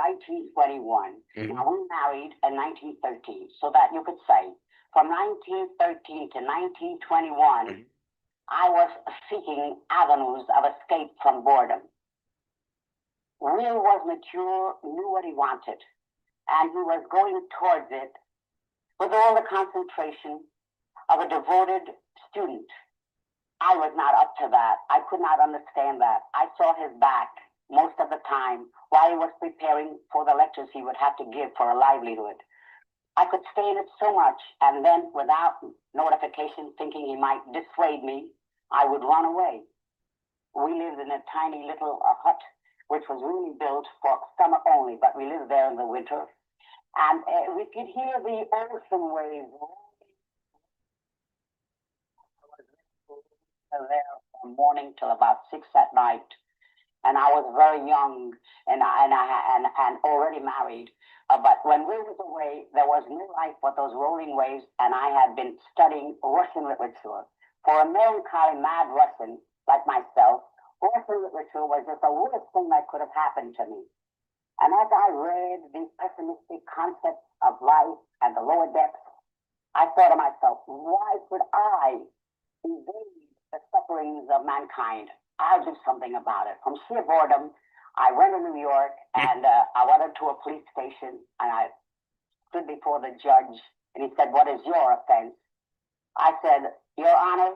1921. Now, we married in 1913, so that you could say from 1913 to 1921, I was seeking avenues of escape from boredom. Will was mature, knew what he wanted, and he was going towards it with all the concentration of a devoted student. I was not up to that. I could not understand that. I saw his back most of the time while he was preparing for the lectures he would have to give for a livelihood. I could stay in it so much, and then without notification, thinking he might dissuade me, I would run away. We lived in a tiny little hut, which was really built for summer only, but we lived there in the winter. And we could hear the ocean waves there from morning till about 6 at night. And I was very young and already married. But when we was away, there was no life but those rolling waves, and I had been studying Russian literature. For a melancholy, mad Russian like myself, Russian literature was just the worst thing that could have happened to me. And as I read these pessimistic concepts of life and the lower depths, I thought to myself, why should I evade the sufferings of mankind? I'll do something about it. From sheer boredom, I went to New York and I went into a police station and I stood before the judge and he said, "What is your offense?" I said, "Your Honor,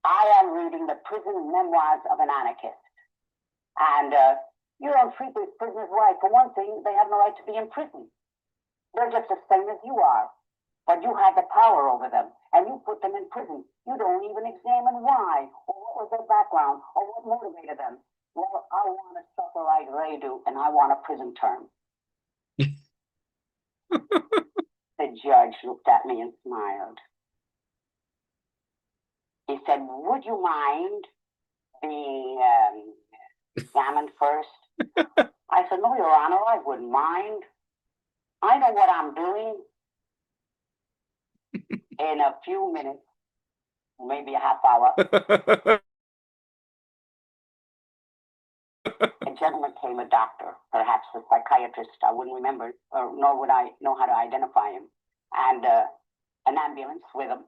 I am reading the prison memoirs of an anarchist. And you don't treat these prisoners right. For one thing, they have no right to be in prison. They're just the same as you are. But you have the power over them, and you put them in prison. You don't even examine why, or what was their background, or what motivated them. Well, I want to suffer like they do, and I want a prison term." The judge looked at me and smiled. He said, "Would you mind being examined first?" I said, "No, Your Honor, I wouldn't mind. I know what I'm doing." In a few minutes, maybe a half hour, a gentleman came, a doctor, perhaps a psychiatrist, I wouldn't remember, or nor would I know how to identify him, and an ambulance with him.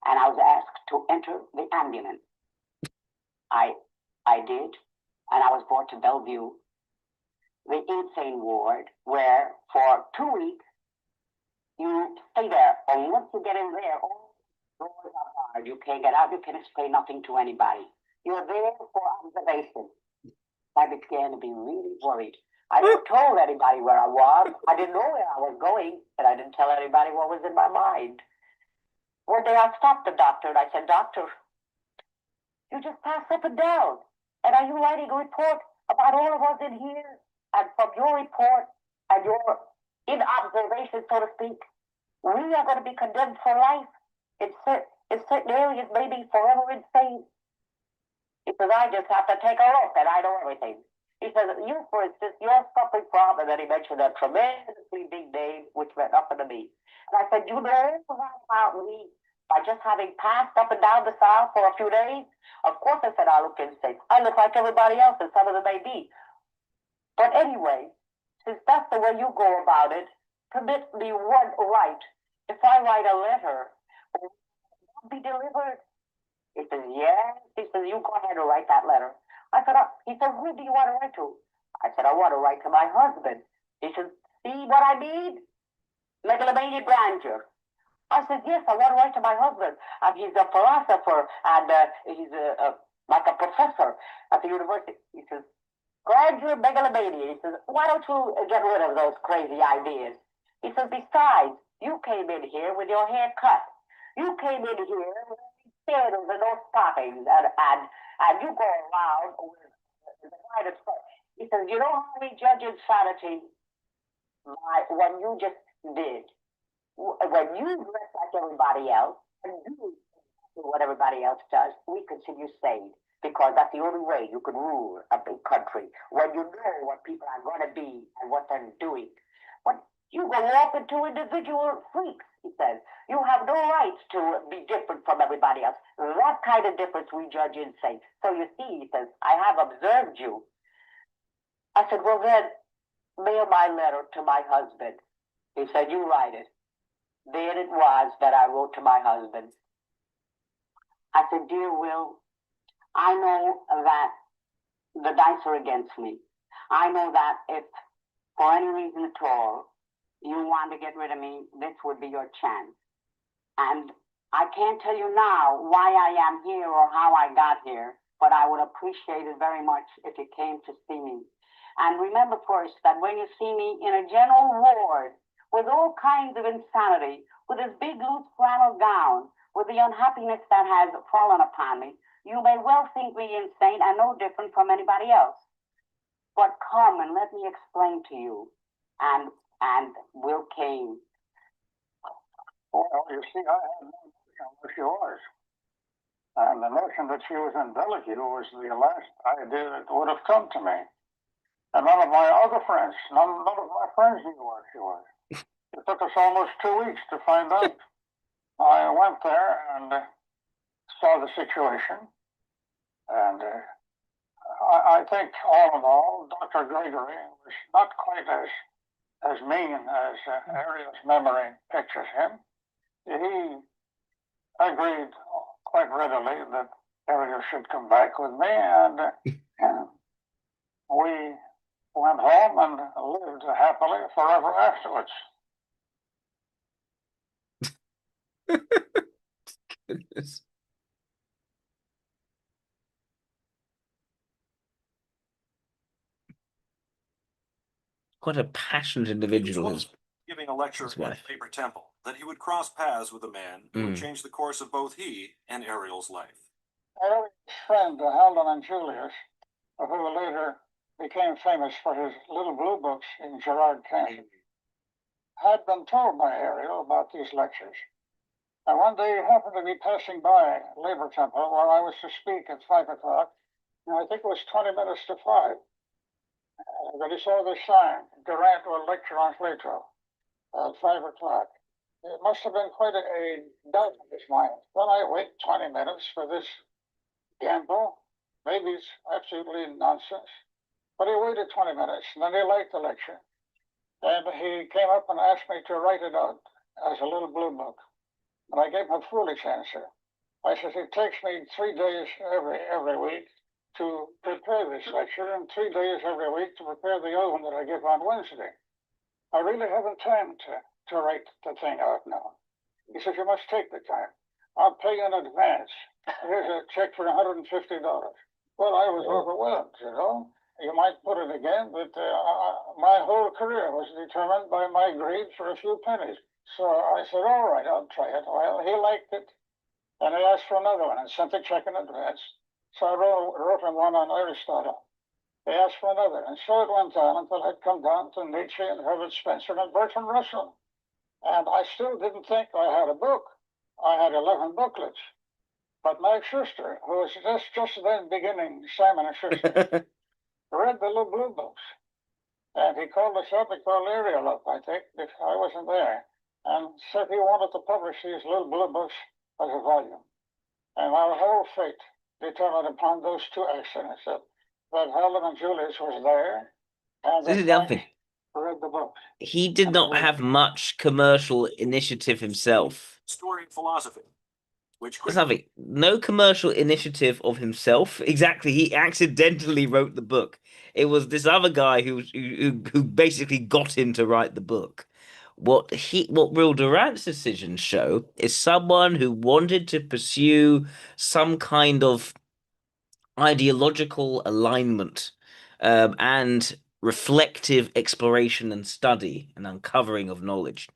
And I was asked to enter the ambulance. I did, and I was brought to Bellevue, the insane ward, where for 2 weeks you stay there. And once you get in there, all doors are barred. You can't get out. You can explain nothing to anybody. You're there for observation. I began to be really worried. I never told anybody where I was. I didn't know where I was going, and I didn't tell anybody what was in my mind. One day I stopped the doctor, and I said, "Doctor, you just passed up and down. And are you writing a report about all of us in here? And from your report and your in observation, so to speak, we are going to be condemned for life. In certain areas, maybe forever insane." He says, "I just have to take a look, and I know everything." He says, "You, for instance, you're suffering from," and then he mentioned a tremendously big name, which meant nothing to me. And I said, "You know about me by just having passed up and down the South for a few days?" "Of course," I said, "I look insane. I look like everybody else, and some of them may be. But anyway, since that's the way you go about it, permit me one right. If I write a letter, will it be delivered? He says, yes. He says, you go ahead and write that letter. I said, he said, who do you want to write to? I said, I want to write to my husband. He said, see what I mean? Megalomania grandeur. I said, yes, I want to write to my husband. And he's a philosopher, and he's like a professor at the university. He says, grandeur, megalomania. He says, why don't you get rid of those crazy ideas? He says, besides, you came in here with your hair cut. You came in here with sandals and no stockings, and you go around with the widest foot. He says, you know how we judge insanity? What you just did. When you dress like everybody else and do what everybody else does, we consider you sane, because that's the only way you can rule a big country. When you know what people are going to be and what they're doing. When you go off into individual freaks, he says, you have no rights to be different from everybody else. That kind of difference we judge insane. So you see, he says, I have observed you. I said, well then, mail my letter to my husband. He said, you write it. Then it was that I wrote to my husband. I said, dear Will, I know that the dice are against me. I know that if for any reason at all you want to get rid of me, this would be your chance. And I can't tell you now why I am here or how I got here, but I would appreciate it very much if you came to see me. And remember first that when you see me in a general ward, with all kinds of insanity, with this big loose flannel gown, with the unhappiness that has fallen upon me, you may well think me insane and no different from anybody else. But come and let me explain to you. And Will came. Well, you see, I had no notion where she was. And the notion that she was in Bellevue was the last idea that would have come to me. And none of my other friends, none of my friends knew where she was. It took us almost 2 weeks to find out. I went there and saw the situation. And I think all in all, Dr. Gregory was not quite as mean as Ariel's memory pictures him. He agreed quite readily that Ariel should come back with me, and we went home and lived happily forever afterwards. Goodness. What a passionate individual. He giving a lecture his at wife. Labor Temple that he would cross paths with a man who would Mm. change the course of both he and Ariel's life. Ariel's friend, Helen and Julius, who later became famous for his little blue books in Girard County, had been told by Ariel about these lectures. And one day he happened to be passing by Labor Temple where I was to speak at 5 o'clock. And I think it was 20 minutes to 5. But he saw this sign, Durant will lecture on Plato at 5 o'clock. It must have been quite a doubt in his mind. Well, I wait 20 minutes for this gamble. Maybe it's absolutely nonsense. But he waited 20 minutes, and then he liked the lecture. And he came up and asked me to write it out as a little blue book. And I gave him a foolish answer. I said, it takes me 3 days every week to prepare this lecture, and 3 days every week to prepare the other one that I give on Wednesday. I really haven't time to write the thing out now. He says, you must take the time. I'll pay you in advance. Here's a check for $150. Well, I was overwhelmed, you know. You might put it again, but my whole career was determined by my greed for a few pennies. So I said, all right, I'll try it. Well, he liked it. And he asked for another one and sent a check in advance. So I wrote him one on Aristotle. He asked for another. And so it went on until I'd come down to Nietzsche and Herbert Spencer and Bertrand Russell. And I still didn't think I had a book. I had 11 booklets. But my sister, who was just then beginning Simon & Schuster, read the little blue books. And he called us up, he called Ariel up, I think, if I wasn't there, and said he wanted to publish these little blue books as a volume. And our whole fate determined upon those two accidents, that Helen and Julius was there, This is the other thing. Read the book. He did not have much commercial initiative himself. Story of philosophy, which That's nothing. No commercial initiative of himself. Exactly. He accidentally wrote the book. It was this other guy who basically got him to write the book. What Will Durant's decisions show is someone who wanted to pursue some kind of ideological alignment, and reflective exploration and study and uncovering of knowledge.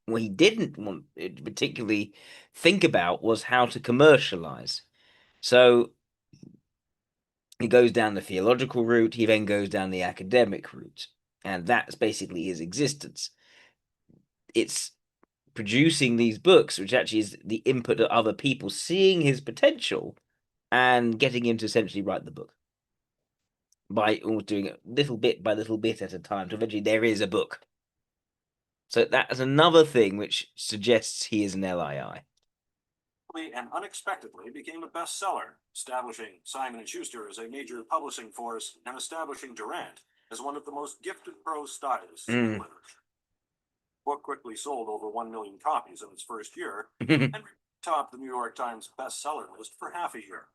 What he didn't want to particularly think about was how to commercialize. So he goes down the theological route, he then goes down the academic route, and that's basically his existence. It's producing these books, which actually is the input of other people seeing his potential and getting him to essentially write the book by almost doing it little bit by little bit at a time. So eventually there is a book. So that is another thing which suggests he is an LII. and unexpectedly became a bestseller, establishing Simon & Schuster as a major publishing force and establishing Durant as one of the most gifted prose stylists in literature. The book quickly sold over 1 million copies in its first year and topped the New York Times bestseller list for half a year.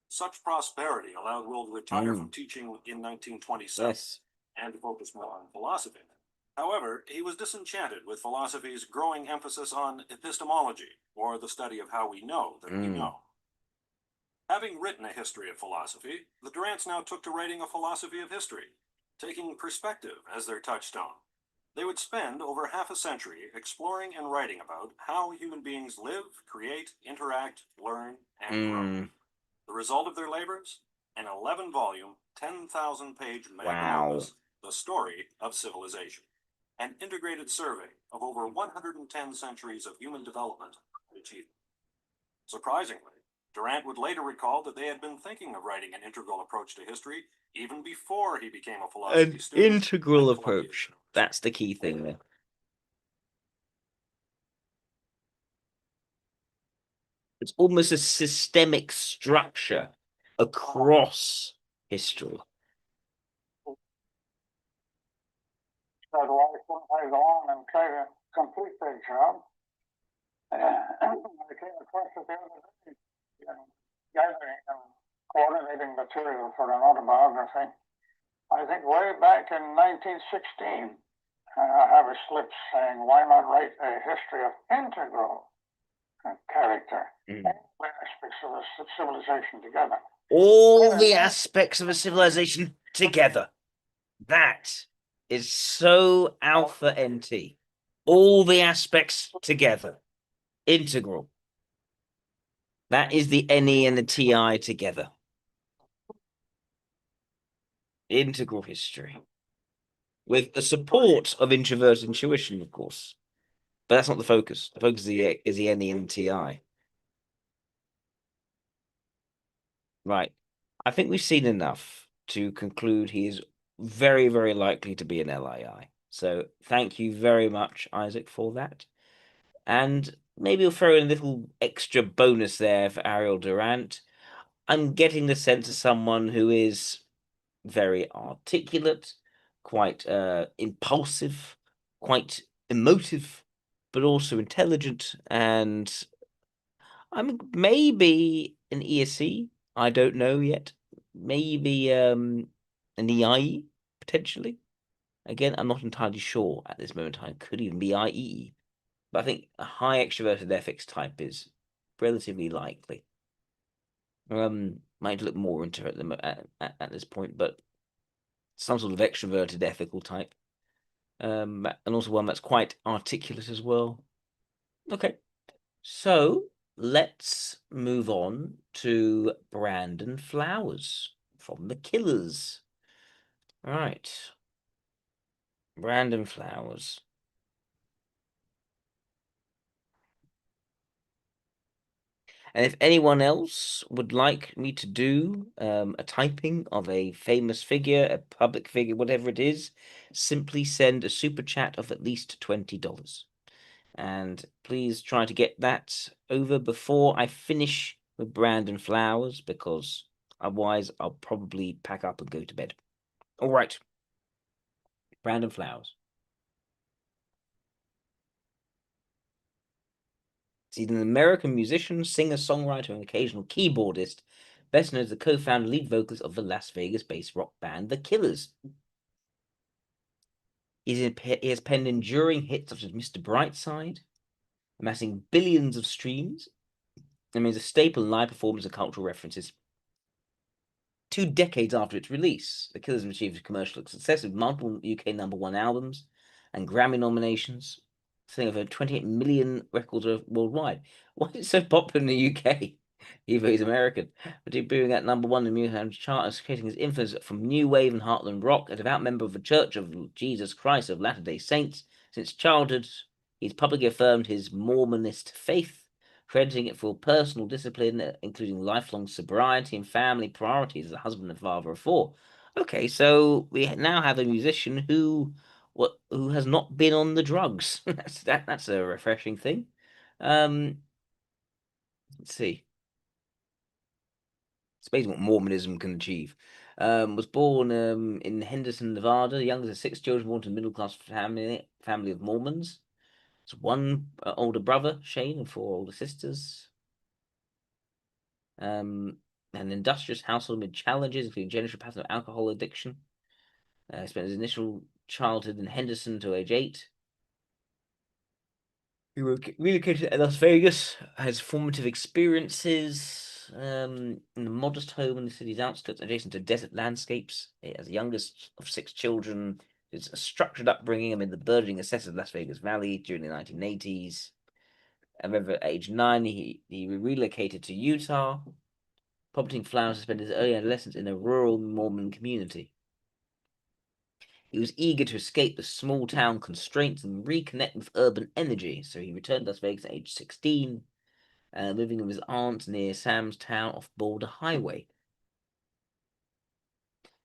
Such prosperity allowed Will to retire from teaching in 1927 Yes. and to focus more on philosophy. However, he was disenchanted with philosophy's growing emphasis on epistemology, or the study of how we know that we know. Having written a history of philosophy, the Durants now took to writing a philosophy of history, taking perspective as their touchstone. They would spend over half a century exploring and writing about how human beings live, create, interact, learn, and grow. The result of their labors? An 11-volume, 10,000-page magnum opus, The Story of Civilization, an integrated survey of over 110 centuries of human development and achievement. Surprisingly, Durant would later recall that they had been thinking of writing an integral approach to history even before he became a philosophy student. An integral approach. That's the key thing there. It's almost a systemic structure across history. Said, why shouldn't I go on and try to complete that job? I came across it the other day, gathering and coordinating material for an autobiography. I think way back in 1916, I have a slip saying, why not write a history of integral character, all aspects of a civilization together. All the aspects of a civilization together. That is so alpha NT. All the aspects together. Integral. That is the NE and the TI together. Integral history. With the support of introverted intuition, of course. But that's not the focus. The focus is the NE and the TI. Right. I think we've seen enough to conclude he is very, very likely to be an LII. So thank you very much, Isaac, for that. And maybe we'll throw in a little extra bonus there for Ariel Durant. I'm getting the sense of someone who is very articulate, quite impulsive, quite emotive, but also intelligent. And I'm maybe an ESC. I don't know yet. Maybe an EIE, potentially. Again, I'm not entirely sure at this moment in time. Could even be IE. But I think a high extroverted ethics type is relatively likely. Might look more into it at this point, but some sort of extroverted ethical type. And also one that's quite articulate as well. Okay. So let's move on to Brandon Flowers from the Killers. All right. Brandon Flowers. And if anyone else would like me to do a typing of a famous figure, a public figure, whatever it is, simply send a super chat of at least $20. And please try to get that over before I finish with Brandon Flowers, because otherwise I'll probably pack up and go to bed. All right. Brandon Flowers. He's an American musician, singer, songwriter, and occasional keyboardist, best known as the co-founder and lead vocalist of the Las Vegas-based rock band The Killers. He has penned enduring hits such as Mr. Brightside, amassing billions of streams, and is a staple in live performance and cultural references. 2 decades after its release, The Killers have achieved commercial success with multiple UK #1 albums and Grammy nominations, selling over 28 million records worldwide. Why is it so popular in the UK? Even though he's American, but debuting at #1 in the music chart, creating his influence from new wave and heartland rock. A devout member of the Church of Jesus Christ of Latter-day Saints since childhood, he's publicly affirmed his Mormonist faith, crediting it for personal discipline, including lifelong sobriety and family priorities as a husband and father of 4. Okay, so we now have a musician who has not been on the drugs. That's a refreshing thing. Let's see. It's amazing what Mormonism can achieve. Was born in Henderson, Nevada, the youngest of 6 children, born to a middle-class family of Mormons. It's 1 older brother, Shane, and 4 older sisters. An industrious household amid challenges, including generational pattern of alcohol addiction. Spent his initial childhood in Henderson to age 8. He relocated to Las Vegas, has formative experiences in a modest home in the city's outskirts, adjacent to desert landscapes. As the youngest of 6 children, it's a structured upbringing amid the burgeoning success of Las Vegas Valley during the 1980s. And at age 9, he relocated to Utah, prompting Flowers to spend his early adolescence in a rural Mormon community. He was eager to escape the small town constraints and reconnect with urban energy, so he returned to Las Vegas at age 16, living with his aunt near Sam's Town off Boulder Highway.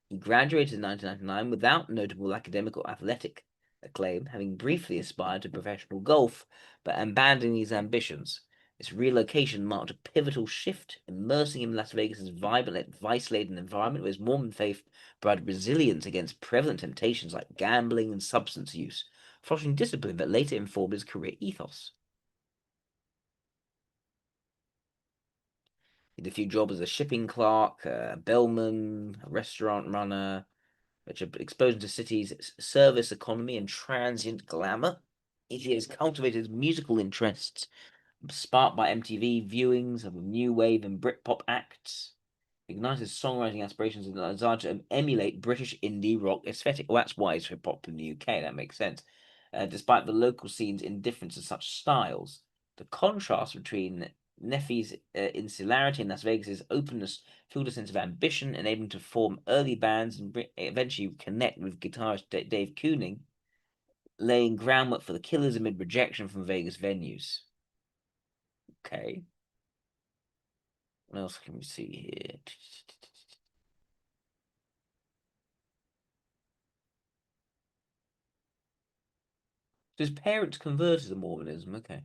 He graduated in 1999 without notable academic or athletic acclaim, having briefly aspired to professional golf, but abandoning his ambitions. This relocation marked a pivotal shift, immersing him in Las Vegas' vibrant, vice-laden environment where his Mormon faith provided resilience against prevalent temptations like gambling and substance use, fostering discipline that later informed his career ethos. He did a few jobs as a shipping clerk, a bellman, a restaurant runner, which are exposed to city's service economy and transient glamour. He has cultivated musical interests sparked by MTV viewings of new wave and Britpop acts, ignited songwriting aspirations and a desire to emulate British indie rock aesthetic. Well, that's why it's so popular in the UK. That makes sense. Despite the local scene's indifference to such styles, the contrast between Neffy's insularity and Las Vegas's openness fueled a sense of ambition, enabling him to form early bands and eventually connect with guitarist Dave Kooning, laying groundwork for the Killers amid rejection from Vegas venues. Okay. What else can we see here? His parents converted to Mormonism. Okay.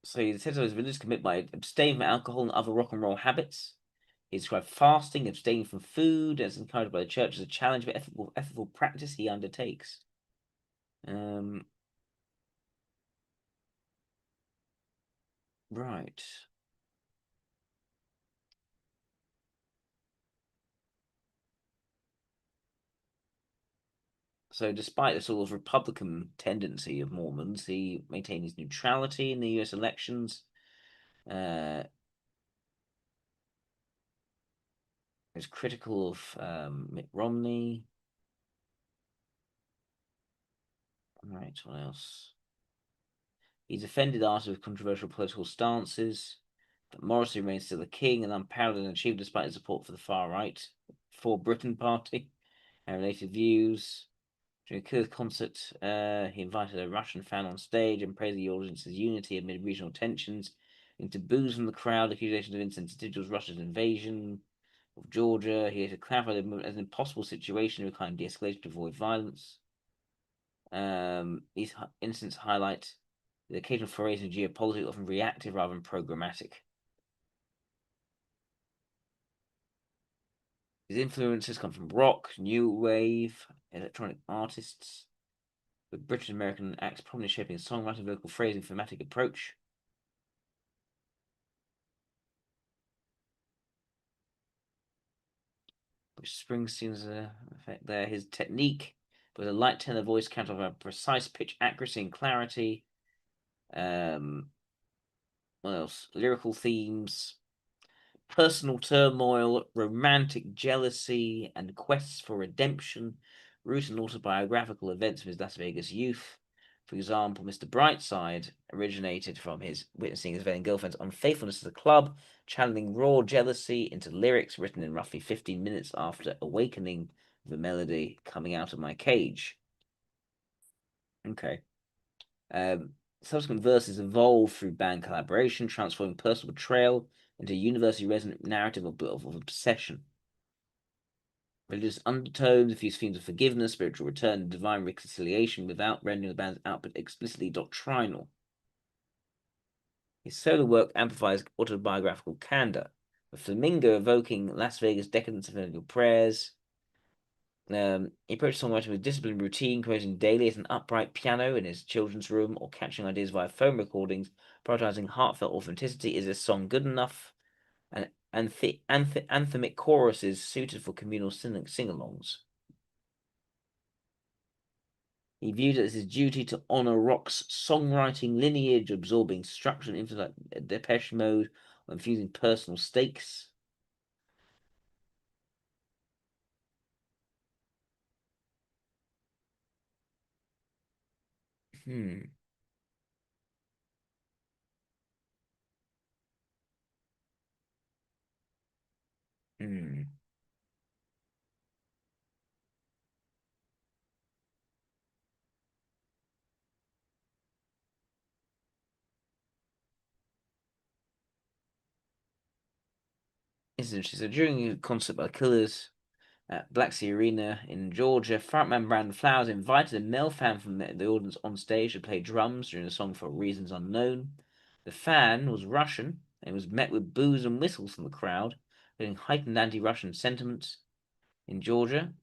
So he says his religious commitment by abstaining from alcohol and other rock and roll habits. He described fasting, abstaining from food, as encouraged by the church as a challenge of ethical practice he undertakes. Right. So despite the sort of Republican tendency of Mormons, he maintained his neutrality in the US elections. He was critical of Mitt Romney. Right, what else? He's offended artists with controversial political stances. That Morrissey remains still the king and unparalleled and achieved despite his support for the far right, for Britain Party, and related views. During a Killers concert, he invited a Russian fan on stage and praised the audience's unity amid regional tensions, into boos from the crowd, accusations of insensitivity towards Russia's invasion of Georgia. He had to clarify the movement as an impossible situation to kind de-escalation to avoid violence. These incidents highlight the occasional forays in geopolitics, often reactive rather than programmatic. His influences come from rock, new wave, electronic artists, with British American acts prominently shaping songwriting, vocal phrasing, thematic approach. Which Springsteen's effect there. His technique with a light tenor voice counted by precise pitch accuracy and clarity. What else? Lyrical themes, personal turmoil, romantic jealousy, and quests for redemption, rooted in autobiographical events of his Las Vegas youth. For example, Mr. Brightside originated from his witnessing his then girlfriend's unfaithfulness to the club, channeling raw jealousy into lyrics written in roughly 15 minutes after awakening the melody coming out of my cage. Okay. Subsequent verses evolve through band collaboration, transforming personal betrayal into a universally resonant narrative of obsession. Religious undertones, diffuse themes of forgiveness, spiritual return, and divine reconciliation without rendering the band's output explicitly doctrinal. His solo work amplifies autobiographical candor, with Flamingo evoking Las Vegas decadence of evangelical prayers. He approached songwriting with disciplined routine, composing daily at an upright piano in his children's room or catching ideas via phone recordings, prioritizing heartfelt authenticity. Is this song good enough? And anthemic choruses suited for communal sing-alongs. He viewed it as his duty to honor rock's songwriting lineage, absorbing structure and influence like Depeche Mode, or infusing personal stakes. Hmm. Hmm. This is interesting. So during a concert by Killers at Black Sea Arena in Georgia, frontman Brandon Flowers invited a male fan from the audience on stage to play drums during a song for reasons unknown. The fan was Russian and was met with boos and whistles from the crowd, feeling heightened anti-Russian sentiments. In Georgia,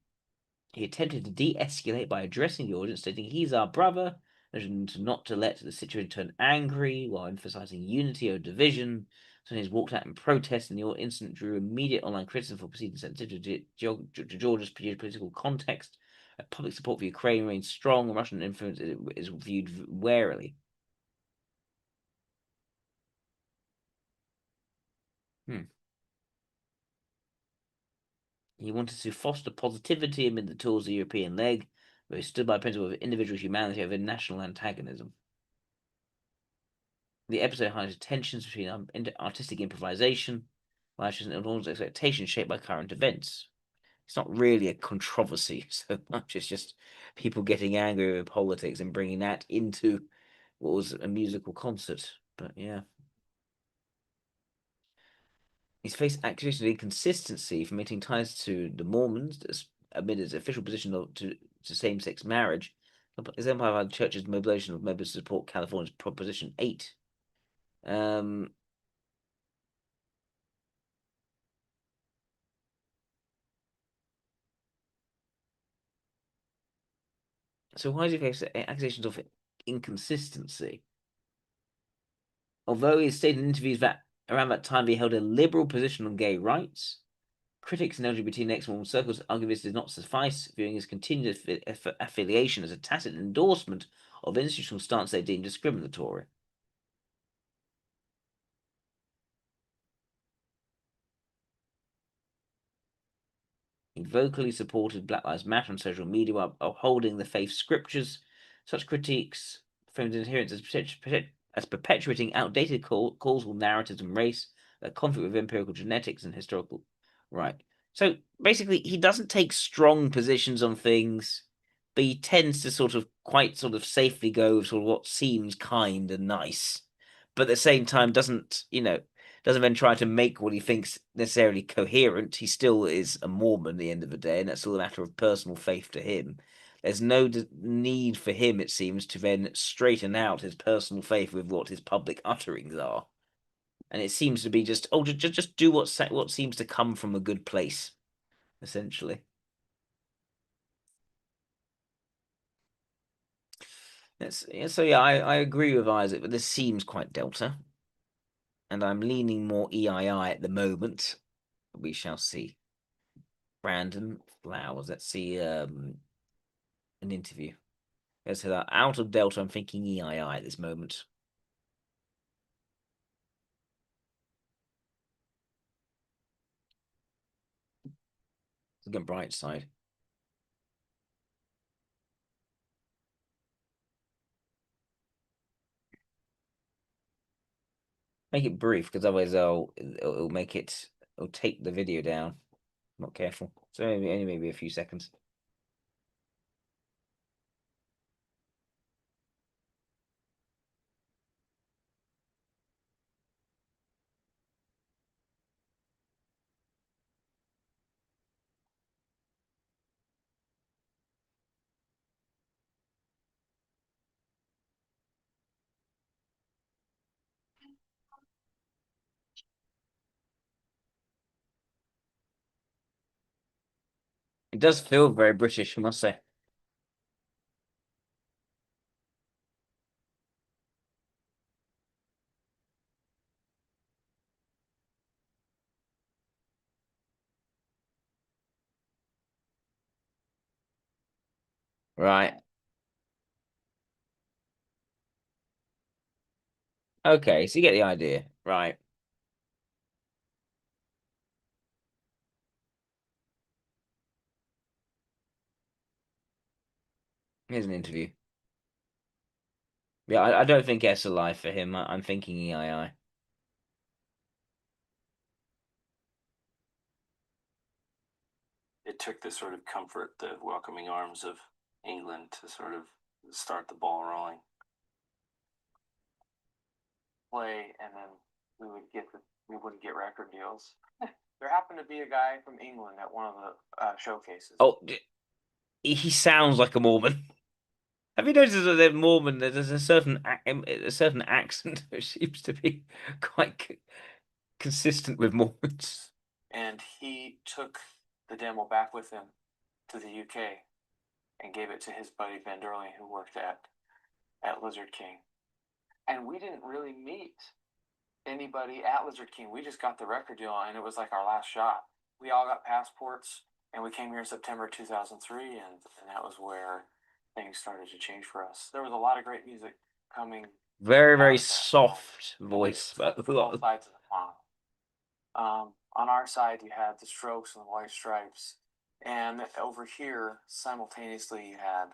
he attempted to de-escalate by addressing the audience, stating, "He's our brother," and not to let the situation turn angry while emphasizing unity over division. So he's walked out in protest, and the incident drew immediate online criticism for perceived insensitivity to Georgia's political context. Public support for Ukraine remains strong, and Russian influence is viewed warily. Hmm. He wanted to foster positivity amid the tour's European leg, where he stood by a principle of individual humanity over national antagonism. The episode highlighted tensions between artistic improvisation, and audience expectations shaped by current events. It's not really a controversy so much, it's just people getting angry with politics and bringing that into what was a musical concert. But yeah. He's faced accusations of inconsistency for maintaining ties to the Mormons amid his official position to same-sex marriage, exemplified by the church's mobilization of members to support California's Proposition 8. So why does he face accusations of inconsistency? Although he stated in interviews that around that time he held a liberal position on gay rights, critics in LGBT next modern circles argue this does not suffice, viewing his continued affiliation as a tacit endorsement of institutional stance they deem discriminatory. He vocally supported Black Lives Matter on social media while upholding the faith scriptures. Such critiques framed his adherence as perpetuating outdated causal narratives and race that conflict with empirical genetics and historical right. So basically, he doesn't take strong positions on things, but he tends to sort of quite sort of safely go with sort of what seems kind and nice, but at the same time doesn't then try to make what he thinks necessarily coherent. He still is a Mormon at the end of the day, and that's still a matter of personal faith to him. There's no need for him, it seems, to then straighten out his personal faith with what his public utterings are. And it seems to be just do what seems to come from a good place. essentially. So yeah, I agree with Isaac, but this seems quite Delta, and I'm leaning more EII at the moment. We shall see. Brandon Flowers. Let's see an interview. Let's say that out of Delta, I'm thinking EII at this moment. Look at bright side. Make it brief, because otherwise it'll make it'll take the video down. Not careful. So only maybe a few seconds. It does feel very British, I must say. Right. Okay, so you get the idea. Right. Here's an interview. Yeah, I don't think S alive for him. I'm thinking EII. It took the sort of comfort, the welcoming arms of England to sort of start the ball rolling. Play, and then we wouldn't get record deals. There happened to be a guy from England at one of the showcases. Oh, he sounds like a Mormon. Have you noticed that they're Mormon? There's a certain accent which seems to be quite consistent with Mormons. And he took the demo back with him to the UK and gave it to his buddy Van Derling, who worked at Lizard King. And we didn't really meet anybody at Lizard King. We just got the record deal, and it was like our last shot. We all got passports, and we came here in September 2003, and that was where things started to change for us. There was a lot of great music coming. Very, very soft voice. Both sides of the pond. On our side, you had the Strokes and the White Stripes, and over here, simultaneously, you had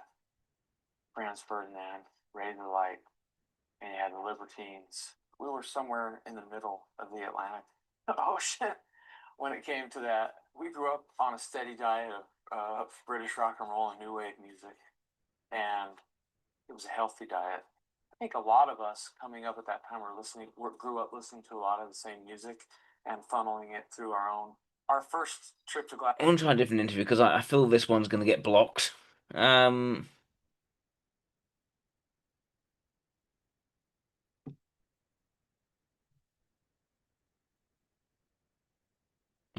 Franz Ferdinand, Ray the Light, and you had the Libertines. We were somewhere in the middle of the Atlantic Ocean when it came to that. We grew up on a steady diet of British rock and roll and new wave music, and it was a healthy diet. I think a lot of us coming up at that time grew up listening to a lot of the same music and funneling it through our first trip to Glasgow. I want to try a different interview because I feel this one's going to get blocked.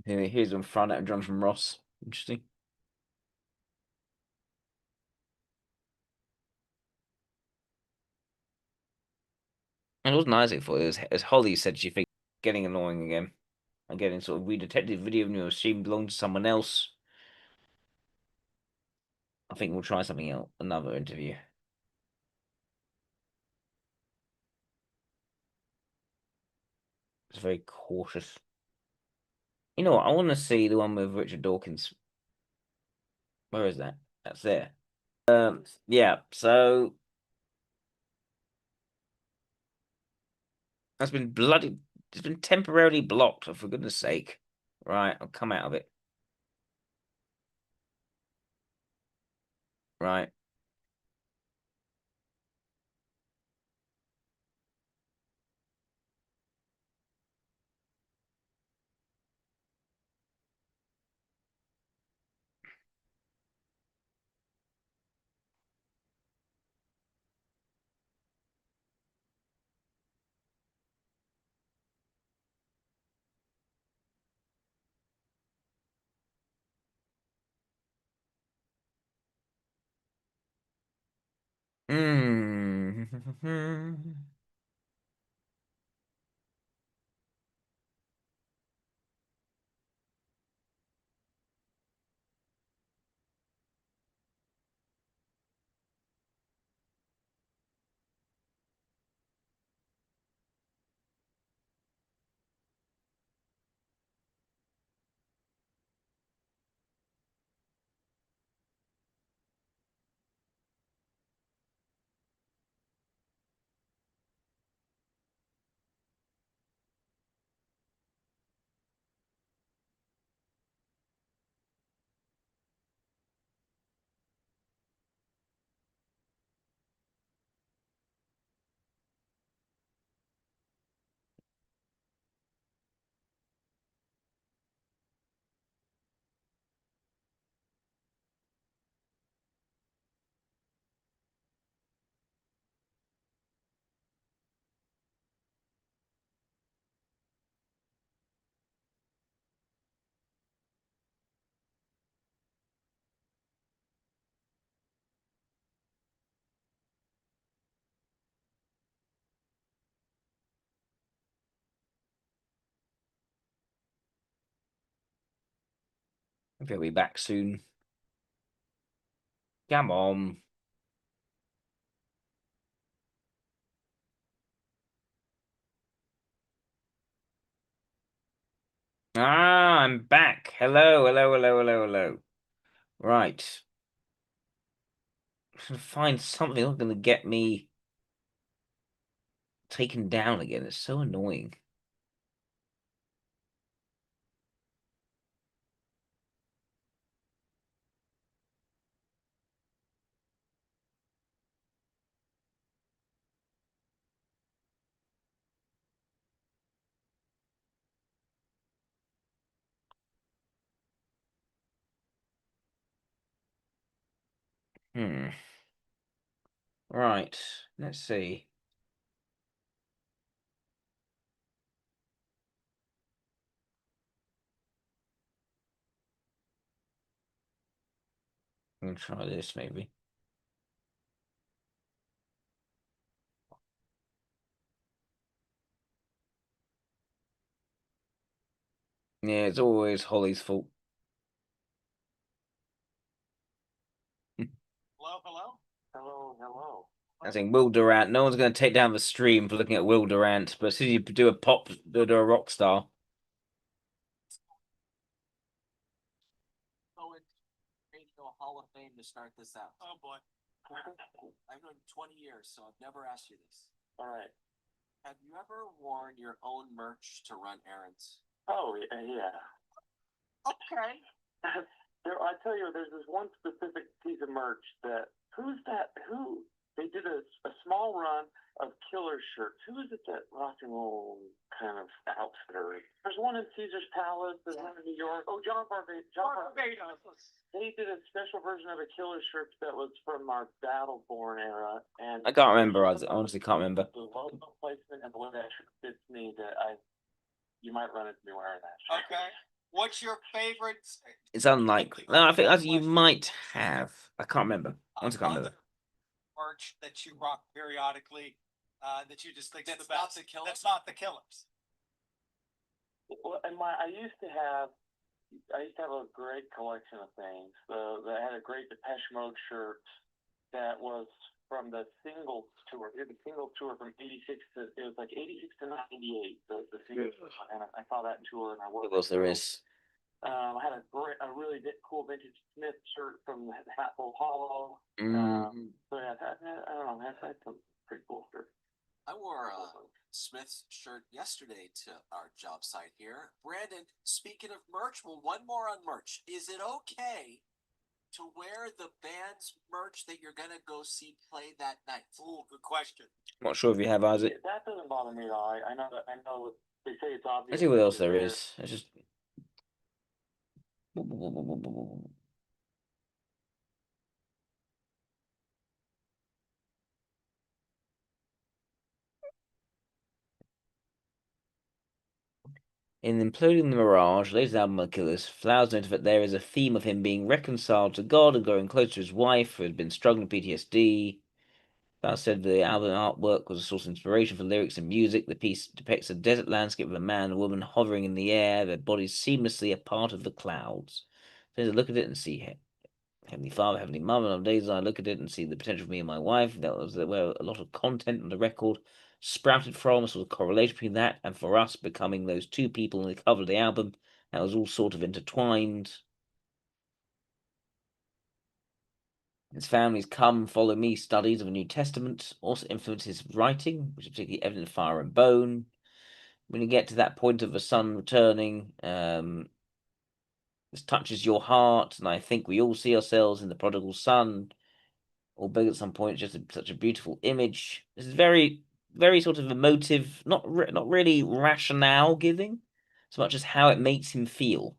Here's one front out John from Ross. Interesting. And it wasn't Isaac for it. Was, as Holly said, she thinks getting annoying again. I'm getting sort of we detected video of you she belonged to someone else. I think we'll try something else, another interview. It's very cautious. You know what? I want to see the one with Richard Dawkins. Where is that? That's there. Yeah. So that's been bloody. It's been temporarily blocked. For goodness' sake! Right, I'll come out of it. Right. Maybe I'll be back soon. Come on. Ah, I'm back. Hello, hello, hello, hello, hello. Right. I'm gonna find something that's gonna get me taken down again. It's so annoying. Hmm. Right. Let's see. I'm gonna try this maybe. Yeah, it's always Holly's fault. Hello, hello? Hello, hello. I think Will Durant. No one's going to take down the stream for looking at Will Durant, but as soon as you do a pop, do a rock star. Go into a Hall of Fame to start this out. Oh, boy. I've known 20 years, so I've never asked you this. All right. Have you ever worn your own merch to run errands? Oh, yeah. Okay. I tell you, there's this one specific piece of merch that who they did a small run of killer shirts. Who is it that rock and roll kind of outfitter? There's one in Caesar's Palace. There's one in New York. Oh, John Barbados. They did a special version of a killer shirt that was from our Battleborn era, and I can't remember. I honestly can't remember. the logo placement and the way that shirt fits me, you might run into me wearing that shirt. Okay. What's your favorite? It's unlikely. No, I think you might have. I can't remember. Honestly, can't remember. Merch that you rock periodically, that you just think is That's the not best. the Killers? That's not the Killers. Well, and I used to have a great collection of things. I had a great Depeche Mode shirt that was from the singles tour. We did the singles tour from '86 to it was like '86 to '98. The singles, and I saw that tour, and I wore. What else there is? I had a really cool vintage Smith shirt from the Hatful Hollow. So yeah, I don't know. That's some pretty cool shirts. I wore a Smith's shirt yesterday to our job site here. Brandon, speaking of merch, well, one more on merch. Is it okay to wear the band's merch that you're gonna go see play that night? Ooh, good question. Not sure if you have, Isaac. That doesn't bother me at all. I know that. I know they say it's obvious. Let's see what else there is. It's just. In Imploding the Mirage, latest album of Killers, Flowers noted that there is a theme of him being reconciled to God and growing close to his wife, who had been struggling with PTSD. That said, the album artwork was a source of inspiration for lyrics and music. The piece depicts a desert landscape with a man and a woman hovering in the air, their bodies seamlessly a part of the clouds. So to look at it and see Heavenly Father, Heavenly Mother, and on days I look at it and see the potential for me and my wife. That was where a lot of content on the record sprouted from, sort of correlation between that and for us becoming those two people on the cover of the album. That was all sort of intertwined. His family's Come, Follow Me studies of the New Testament also influenced his writing, which is particularly evident in Fire and Bone. When you get to that point of the son returning, this touches your heart, and I think we all see ourselves in the prodigal son, albeit at some point it's just such a beautiful image. This is very, very sort of emotive, not really rationale giving, so much as how it makes him feel.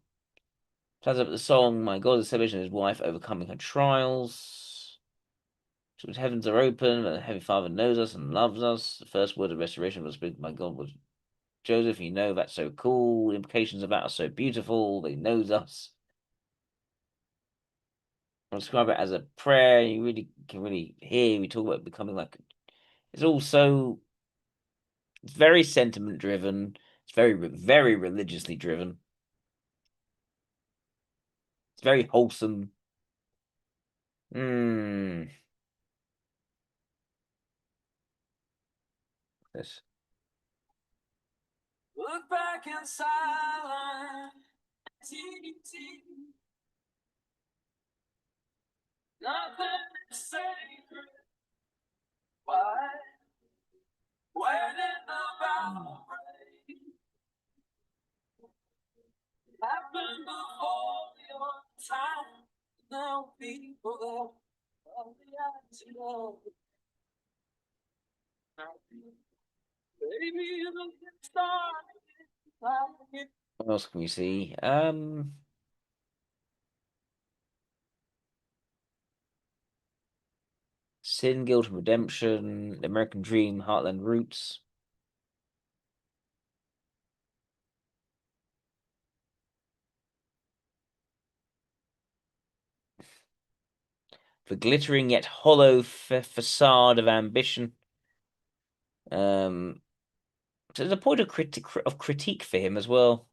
Plays up the song, My God, the celebration of his wife overcoming her trials. So the heavens are open, and the Heavenly Father knows us and loves us. The first word of restoration was spoken by God was Joseph. You know, that's so cool. The implications of that are so beautiful. He knows us. I describe it as a prayer. You really can really hear. We talk about becoming like. It's also it's very sentiment driven. It's very religiously driven. It's very wholesome. Hmm. This. Look back in silence. Nothing is sacred. Why? Where did the battle break? Happened before your time. Now people that only I know. Baby, look at stars. What else can we see? Sin, Guilt, and Redemption, American Dream, Heartland Roots. The glittering yet hollow facade of ambition. So there's a point of critique for him as well.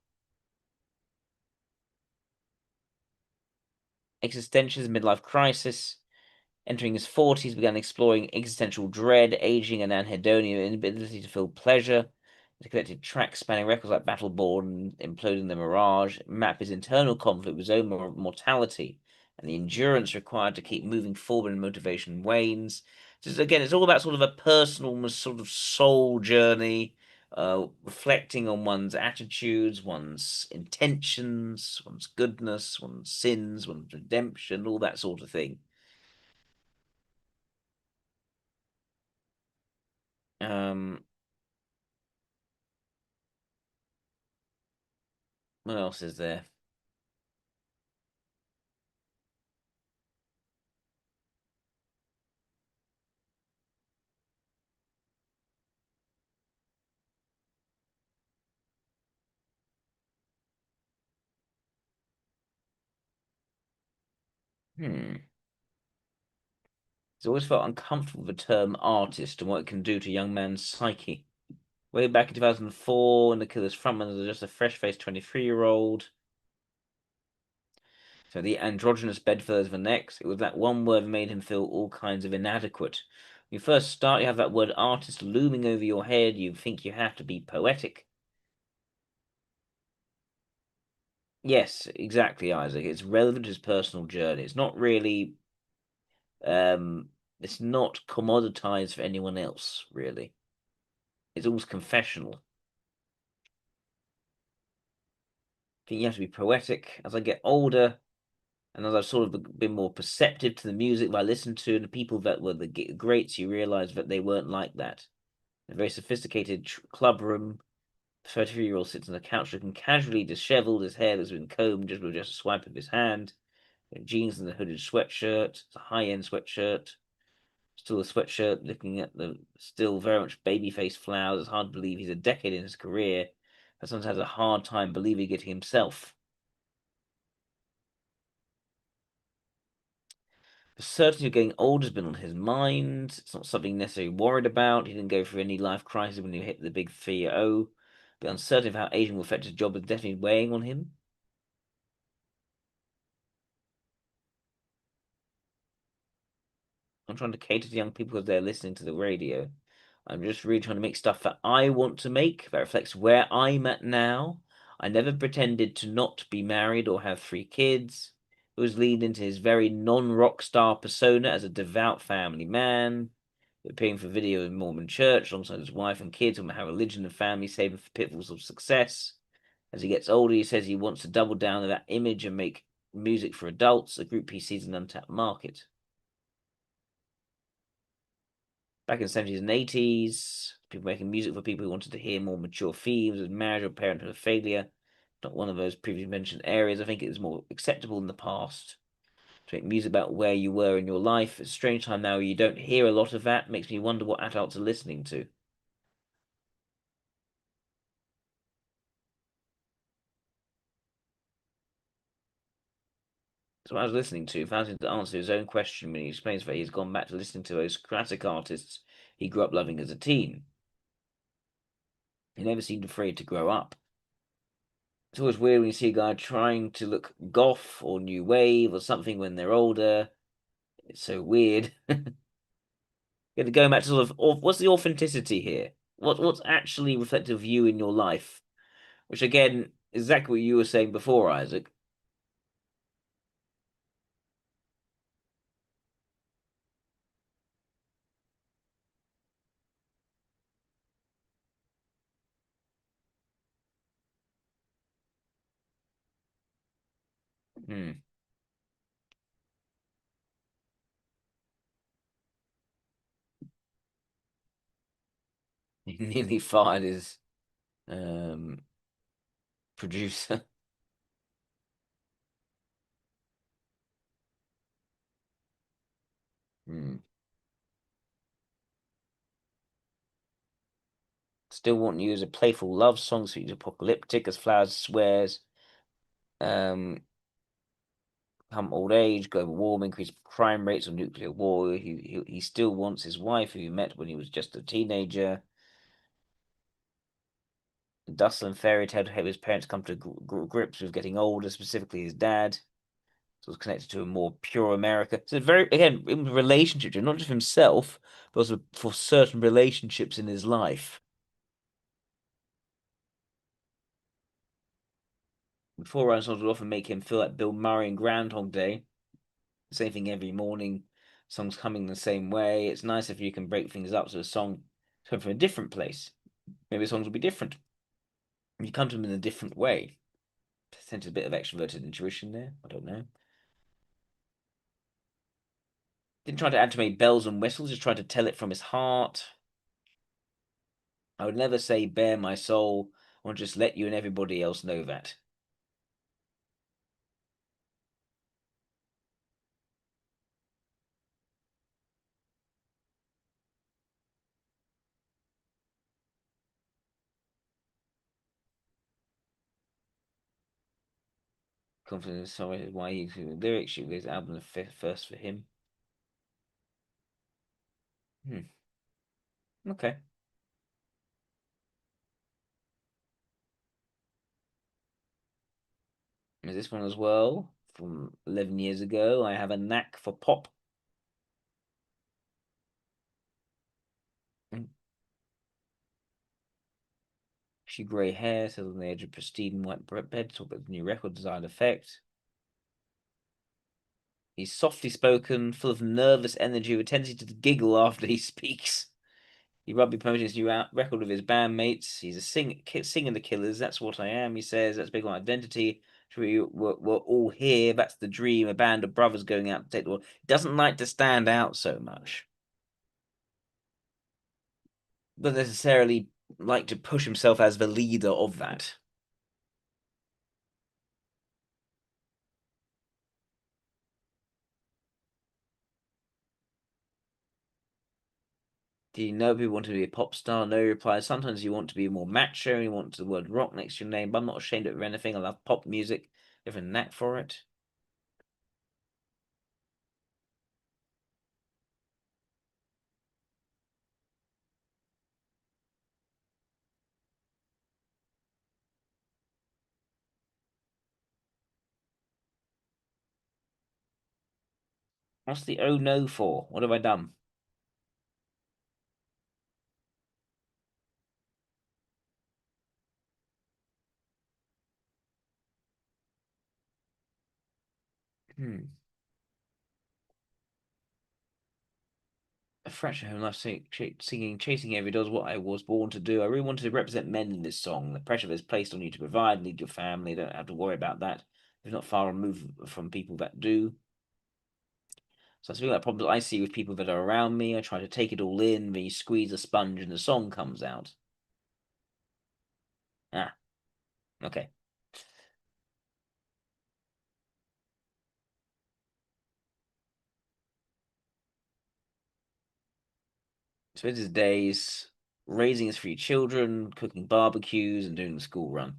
Existentialism, midlife crisis. Entering his 40s, began exploring existential dread, aging, and anhedonia, inability to feel pleasure. The collected tracks spanning records like Battleborn, Imploding the Mirage, map his internal conflict with his own mortality and the endurance required to keep moving forward when motivation wanes. So again, it's all about sort of a personal sort of soul journey, reflecting on one's attitudes, one's intentions, one's goodness, one's sins, one's redemption, all that sort of thing. What else is there? He's always felt uncomfortable with the term artist and what it can do to a young man's psyche. Way back in 2004, and the Killer's frontman was just a fresh-faced 23-year-old. So the androgynous bedfellows were next. It was that one word that made him feel all kinds of inadequate. When you first start, you have that word artist looming over your head. You think you have to be poetic. Yes, exactly, Isaac. It's relevant to his personal journey. It's not really it's not commoditized for anyone else, really. It's almost confessional. I think you have to be poetic. As I get older, and as I've sort of been more perceptive to the music that I listened to and the people that were the greats, you realize that they weren't like that. In a very sophisticated club room, 33-year-old sits on the couch looking casually disheveled, his hair has been combed just with just a swipe of his hand, jeans and a hooded sweatshirt. It's a high-end sweatshirt. Still a sweatshirt, looking at the still very much baby-faced Flowers. It's hard to believe he's a decade in his career, but sometimes has a hard time believing it himself. The certainty of getting old has been on his mind. It's not something necessarily worried about. He didn't go through any life crisis when he hit the big 3-0. The uncertainty of how aging will affect his job is definitely weighing on him. I'm trying to cater to young people because they're listening to the radio. I'm just really trying to make stuff that I want to make that reflects where I'm at now. I never pretended to not be married or have 3 kids. It was leaned into his very non-rock star persona as a devout family man, appearing for video in Mormon church alongside his wife and kids, and how religion and family save him for pitfalls of success. As he gets older, he says he wants to double down on that image and make music for adults, a group he sees an untapped market. Back in the 70s and 80s, people making music for people who wanted to hear more mature themes of marriage or parenthood failure. Not one of those previously mentioned areas. I think it was more acceptable in the past to make music about where you were in your life. It's a strange time now you don't hear a lot of that. It makes me wonder what adults are listening to. So what I was listening to, found him to answer his own question when he explains that he's gone back to listening to those classic artists he grew up loving as a teen. He never seemed afraid to grow up. It's always weird when you see a guy trying to look goth or new wave or something when they're older. It's so weird. Going back to sort of what's the authenticity here? What's actually reflective of you in your life? Which again, exactly what you were saying before, Isaac. Hmm. He nearly fired his um producer. Hmm. Still want you as a playful love song, so he's apocalyptic as Flowers swears. Um, come old age, global warming, increased crime rates, or nuclear war. He still wants his wife, who he met when he was just a teenager. Dustin fairy tale to help his parents come to grips with getting older, specifically his dad. So it's connected to a more pure America. So very again in relationships, not just himself, but also for certain relationships in his life. Before Ryan songs would often make him feel like Bill Murray in Groundhog Day. Same thing every morning. Songs coming the same way. It's nice if you can break things up so a song come from a different place. Maybe the songs will be different. You come to them in a different way. Potentially a bit of extroverted intuition there. I don't know. Didn't try to add too many bells and whistles, just tried to tell it from his heart. I would never say bare my soul. I want to just let you and everybody else know that. Confidence, sorry, why he lyrics shoot this album the first for him. Okay. There's this one as well from 11 years ago. I have a knack for pop. She grey hair, sat on the edge of pristine white bed, talk about the new record design effect. He's softly spoken, full of nervous energy, with a tendency to giggle after he speaks. He rugby promoting his new record with his bandmates. He's a singing the Killers. That's what I am, he says. That's big on identity. We're all here. That's the dream. A band of brothers going out to take the world. He doesn't like to stand out so much. Doesn't necessarily like to push himself as the leader of that. Do you know people want to be a pop star? No, he replies. Sometimes you want to be more macho and you want the word rock next to your name, but I'm not ashamed of anything. I love pop music. I have a knack for it. What's the oh no for? What have I done? Hmm. A fraction of life singing, chasing every does what I was born to do. I really wanted to represent men in this song. The pressure that's placed on you to provide, lead your family. Don't have to worry about that. You're not far removed from people that do. So that's really like problems I see with people that are around me. I try to take it all in. Then you squeeze a sponge and the song comes out. Ah, okay. Spends his days raising his 3 children, cooking barbecues, and doing the school run.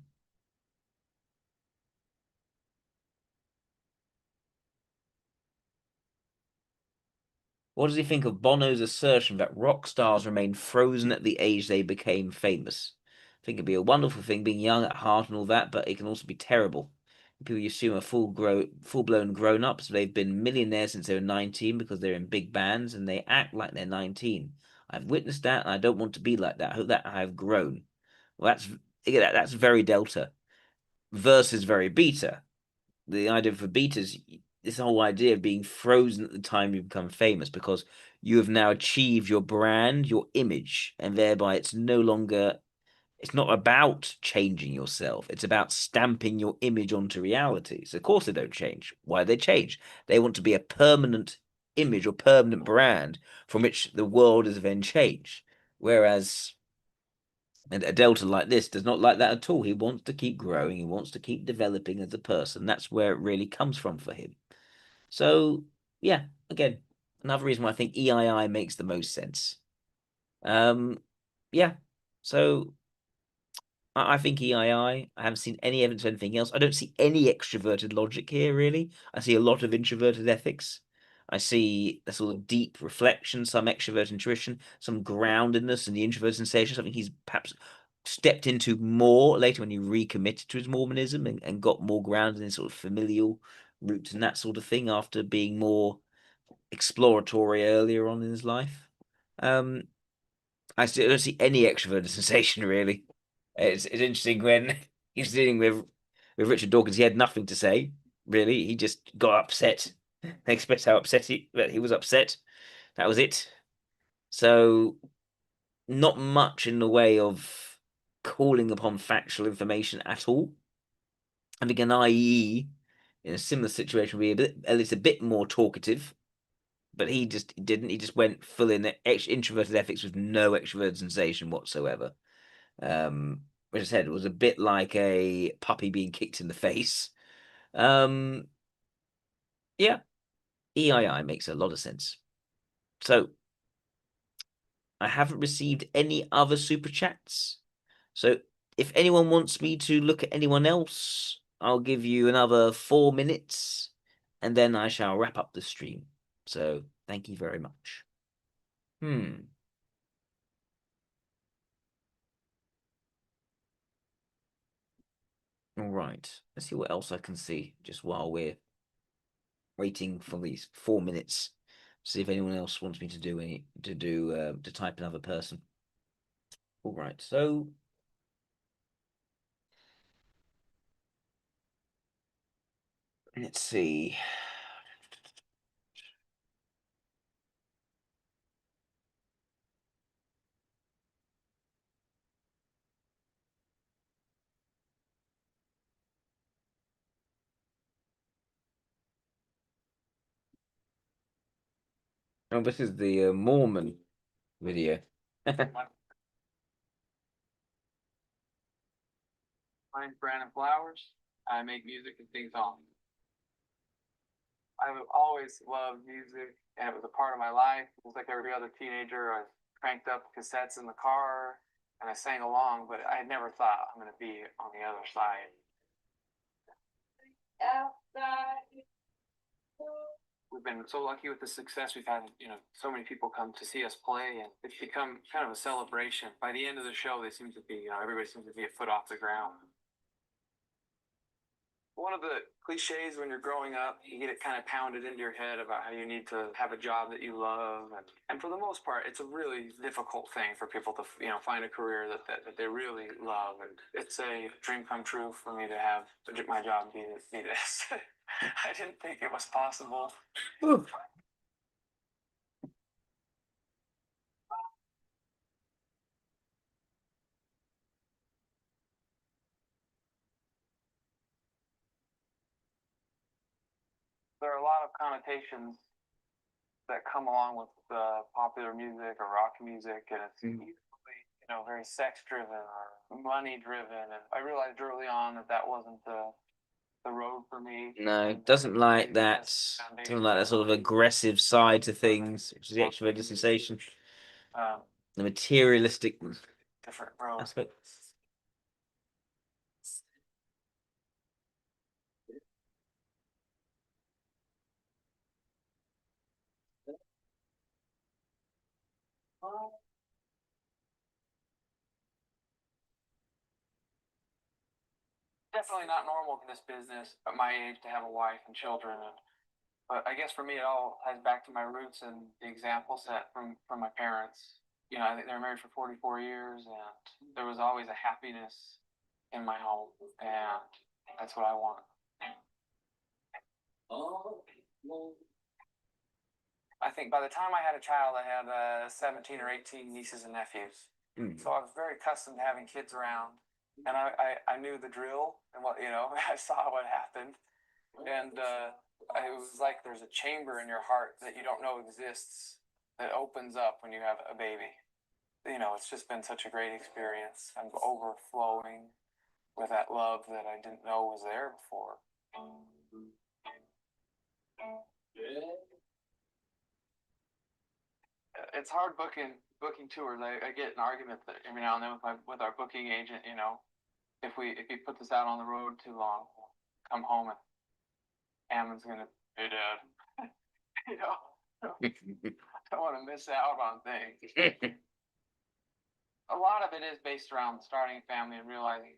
What does he think of Bono's assertion that rock stars remain frozen at the age they became famous? I think it'd be a wonderful thing being young at heart and all that, but it can also be terrible. People you assume are full-blown grown-ups, they've been millionaires since they were 19 because they're in big bands and they act like they're 19. I've witnessed that and I don't want to be like that. I hope that I have grown. Well, that's very delta versus very beta. The idea for betas, this whole idea of being frozen at the time you become famous because you have now achieved your brand, your image, and thereby it's not about changing yourself. It's about stamping your image onto reality. So of course they don't change. Why they change? They want to be a permanent image or permanent brand from which the world is then changed. Whereas and a Delta like this does not like that at all. He wants to keep growing. He wants to keep developing as a person. That's where it really comes from for him. So, yeah, again, another reason why I think EII makes the most sense. Um, yeah. So I think EII. I haven't seen any evidence of anything else. I don't see any extroverted logic here, really. I see a lot of introverted ethics. I see a sort of deep reflection, some extrovert intuition, some groundedness in the introvert sensation, something he's perhaps stepped into more later when he recommitted to his Mormonism and got more grounded in sort of familial roots and that sort of thing after being more exploratory earlier on in his life. Um, I still don't see any extroverted sensation really. It's interesting when he's dealing with Richard Dawkins. He had nothing to say really. He just got upset. They expressed how upset he was upset. That was it. So not much in the way of calling upon factual information at all. I think an IE in a similar situation would be at least a bit more talkative, but he just didn't. He just went full in introverted ethics with no extroverted sensation whatsoever. Which I said was a bit like a puppy being kicked in the face. Um, yeah, EII makes a lot of sense. So I haven't received any other super chats. So if anyone wants me to look at anyone else, I'll give you another 4 minutes and then I shall wrap up the stream. So thank you very much. All right. Let's see what else I can see just while we're waiting for these 4 minutes. See if anyone else wants me to to type another person. All right. So let's see. Oh, this is the Mormon video. My name's Brandon Flowers. I make music and sing songs. I've always loved music, and it was a part of my life. It was like every other teenager. I cranked up cassettes in the car, and I sang along, but I never thought I'm going to be on the other side. We've been so lucky with the success we've had. So many people come to see us play, and it's become kind of a celebration. By the end of the show, they seem to be, everybody seems to be a foot off the ground. one of the cliches when you're growing up, you get it kind of pounded into your head about how you need to have a job that you love, and for the most part, it's a really difficult thing for people to find a career that they really love, and it's a dream come true for me to have my job be this. I didn't think it was possible. Ooh. There are a lot of connotations that come along with popular music or rock music, and it's usually very sex driven or money driven. And I realized early on that wasn't the road for me. No, And doesn't like maybe that. that's the Doesn't like that sort of foundation aggressive side to things, which is the extroverted sensation. The materialistic different road. aspect. Definitely not normal in this business at my age to have a wife and children. But I guess for me, it all ties back to my roots and the example set from my parents. I think they were married for 44 years, and there was always a happiness in my home, and that's what I want. I think by the time I had a child, I had 17 or 18 nieces and nephews. So I was very accustomed to having kids around, and I knew the drill and what I saw what happened, and it was like there's a chamber in your heart that you don't know exists that opens up when you have a baby. It's just been such a great experience. I'm overflowing with that love that I didn't know was there before. It's hard booking tours. I get an argument that every now and then with our booking agent. If you put this out on the road too long, come home and Ammon's gonna, hey Dad, I don't want to miss out on things. A lot of it is based around starting a family and realizing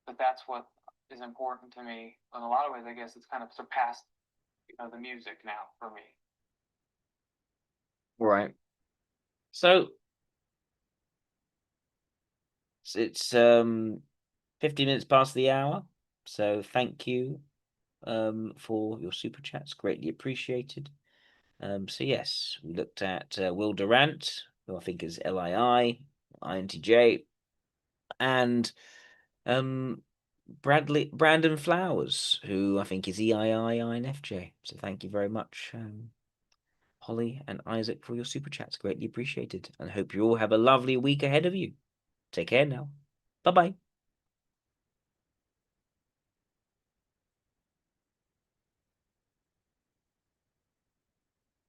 that that's what is important to me. In a lot of ways, I guess it's kind of surpassed the music now for me. Right. So it's 50 minutes past the hour. So thank you for your super chats. Greatly appreciated. So yes, we looked at Will Durant, who I think is LII, INTJ, and Brandon Flowers, who I think is EII, INFJ. So thank you very much, Holly and Isaac, for your super chats. Greatly appreciated. And hope you all have a lovely week ahead of you. Take care now. Bye-bye.